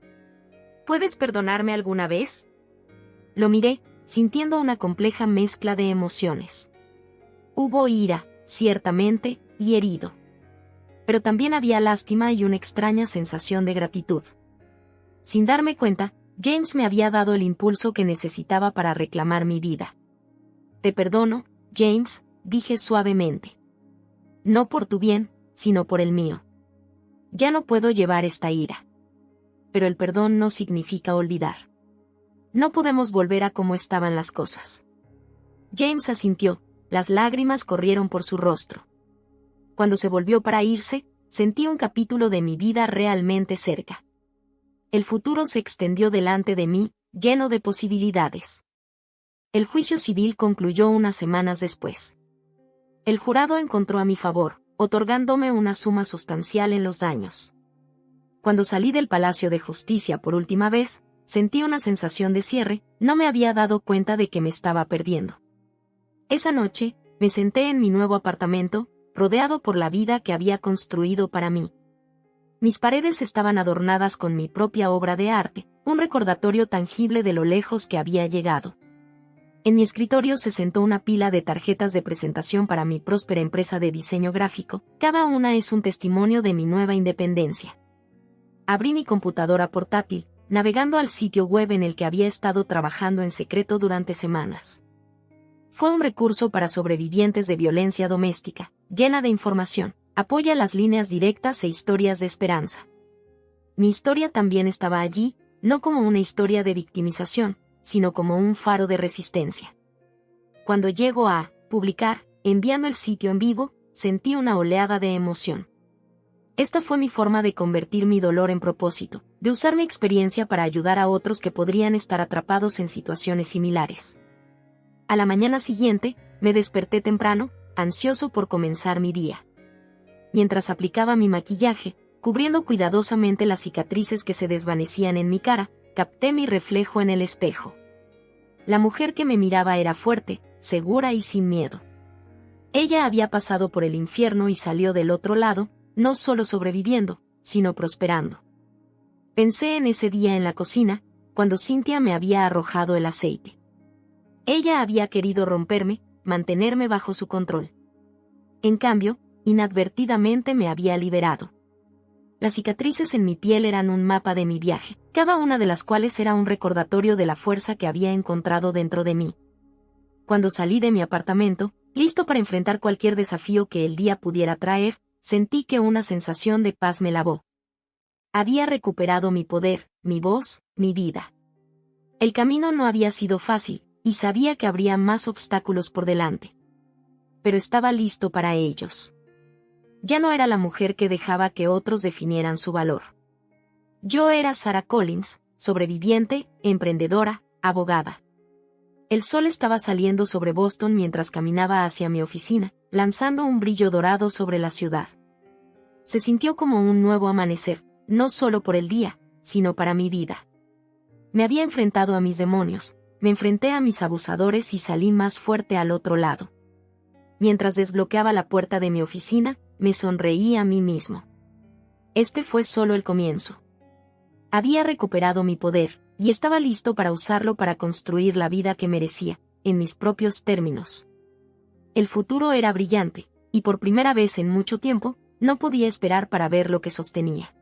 ¿Puedes perdonarme alguna vez?» Lo miré, sintiendo una compleja mezcla de emociones. Hubo ira, ciertamente, y herido. Pero también había lástima y una extraña sensación de gratitud. Sin darme cuenta, James me había dado el impulso que necesitaba para reclamar mi vida. «Te perdono, James», dije suavemente. «No por tu bien, sino por el mío. Ya no puedo llevar esta ira. Pero el perdón no significa olvidar. No podemos volver a como estaban las cosas». James asintió, las lágrimas corrieron por su rostro. Cuando se volvió para irse, sentí un capítulo de mi vida realmente cerca. El futuro se extendió delante de mí, lleno de posibilidades. El juicio civil concluyó unas semanas después. El jurado encontró a mi favor, otorgándome una suma sustancial en los daños. Cuando salí del Palacio de Justicia por última vez, sentí una sensación de cierre, no me había dado cuenta de que me estaba perdiendo. Esa noche, me senté en mi nuevo apartamento, rodeado por la vida que había construido para mí. Mis paredes estaban adornadas con mi propia obra de arte, un recordatorio tangible de lo lejos que había llegado. En mi escritorio se sentó una pila de tarjetas de presentación para mi próspera empresa de diseño gráfico, cada una es un testimonio de mi nueva independencia. Abrí mi computadora portátil, navegando al sitio web en el que había estado trabajando en secreto durante semanas. Fue un recurso para sobrevivientes de violencia doméstica, llena de información, apoya las líneas directas e historias de esperanza. Mi historia también estaba allí, no como una historia de victimización, sino como un faro de resistencia. Cuando llego a publicar, enviando el sitio en vivo, sentí una oleada de emoción. Esta fue mi forma de convertir mi dolor en propósito, de usar mi experiencia para ayudar a otros que podrían estar atrapados en situaciones similares. A la mañana siguiente, me desperté temprano, ansioso por comenzar mi día. Mientras aplicaba mi maquillaje, cubriendo cuidadosamente las cicatrices que se desvanecían en mi cara, capté mi reflejo en el espejo. La mujer que me miraba era fuerte, segura y sin miedo. Ella había pasado por el infierno y salió del otro lado, no solo sobreviviendo, sino prosperando. Pensé en ese día en la cocina, cuando Cynthia me había arrojado el aceite. Ella había querido romperme, mantenerme bajo su control. En cambio, inadvertidamente me había liberado. Las cicatrices en mi piel eran un mapa de mi viaje, cada una de las cuales era un recordatorio de la fuerza que había encontrado dentro de mí. Cuando salí de mi apartamento, listo para enfrentar cualquier desafío que el día pudiera traer, sentí que una sensación de paz me lavó. Había recuperado mi poder, mi voz, mi vida. El camino no había sido fácil, y sabía que habría más obstáculos por delante. Pero estaba listo para ellos. Ya no era la mujer que dejaba que otros definieran su valor. Yo era Sarah Collins, sobreviviente, emprendedora, abogada. El sol estaba saliendo sobre Boston mientras caminaba hacia mi oficina, lanzando un brillo dorado sobre la ciudad. Se sintió como un nuevo amanecer, no solo por el día, sino para mi vida. Me había enfrentado a mis demonios, me enfrenté a mis abusadores y salí más fuerte al otro lado. Mientras desbloqueaba la puerta de mi oficina, me sonreí a mí mismo. Este fue solo el comienzo. Había recuperado mi poder, y estaba listo para usarlo para construir la vida que merecía, en mis propios términos. El futuro era brillante, y por primera vez en mucho tiempo, no podía esperar para ver lo que sostenía.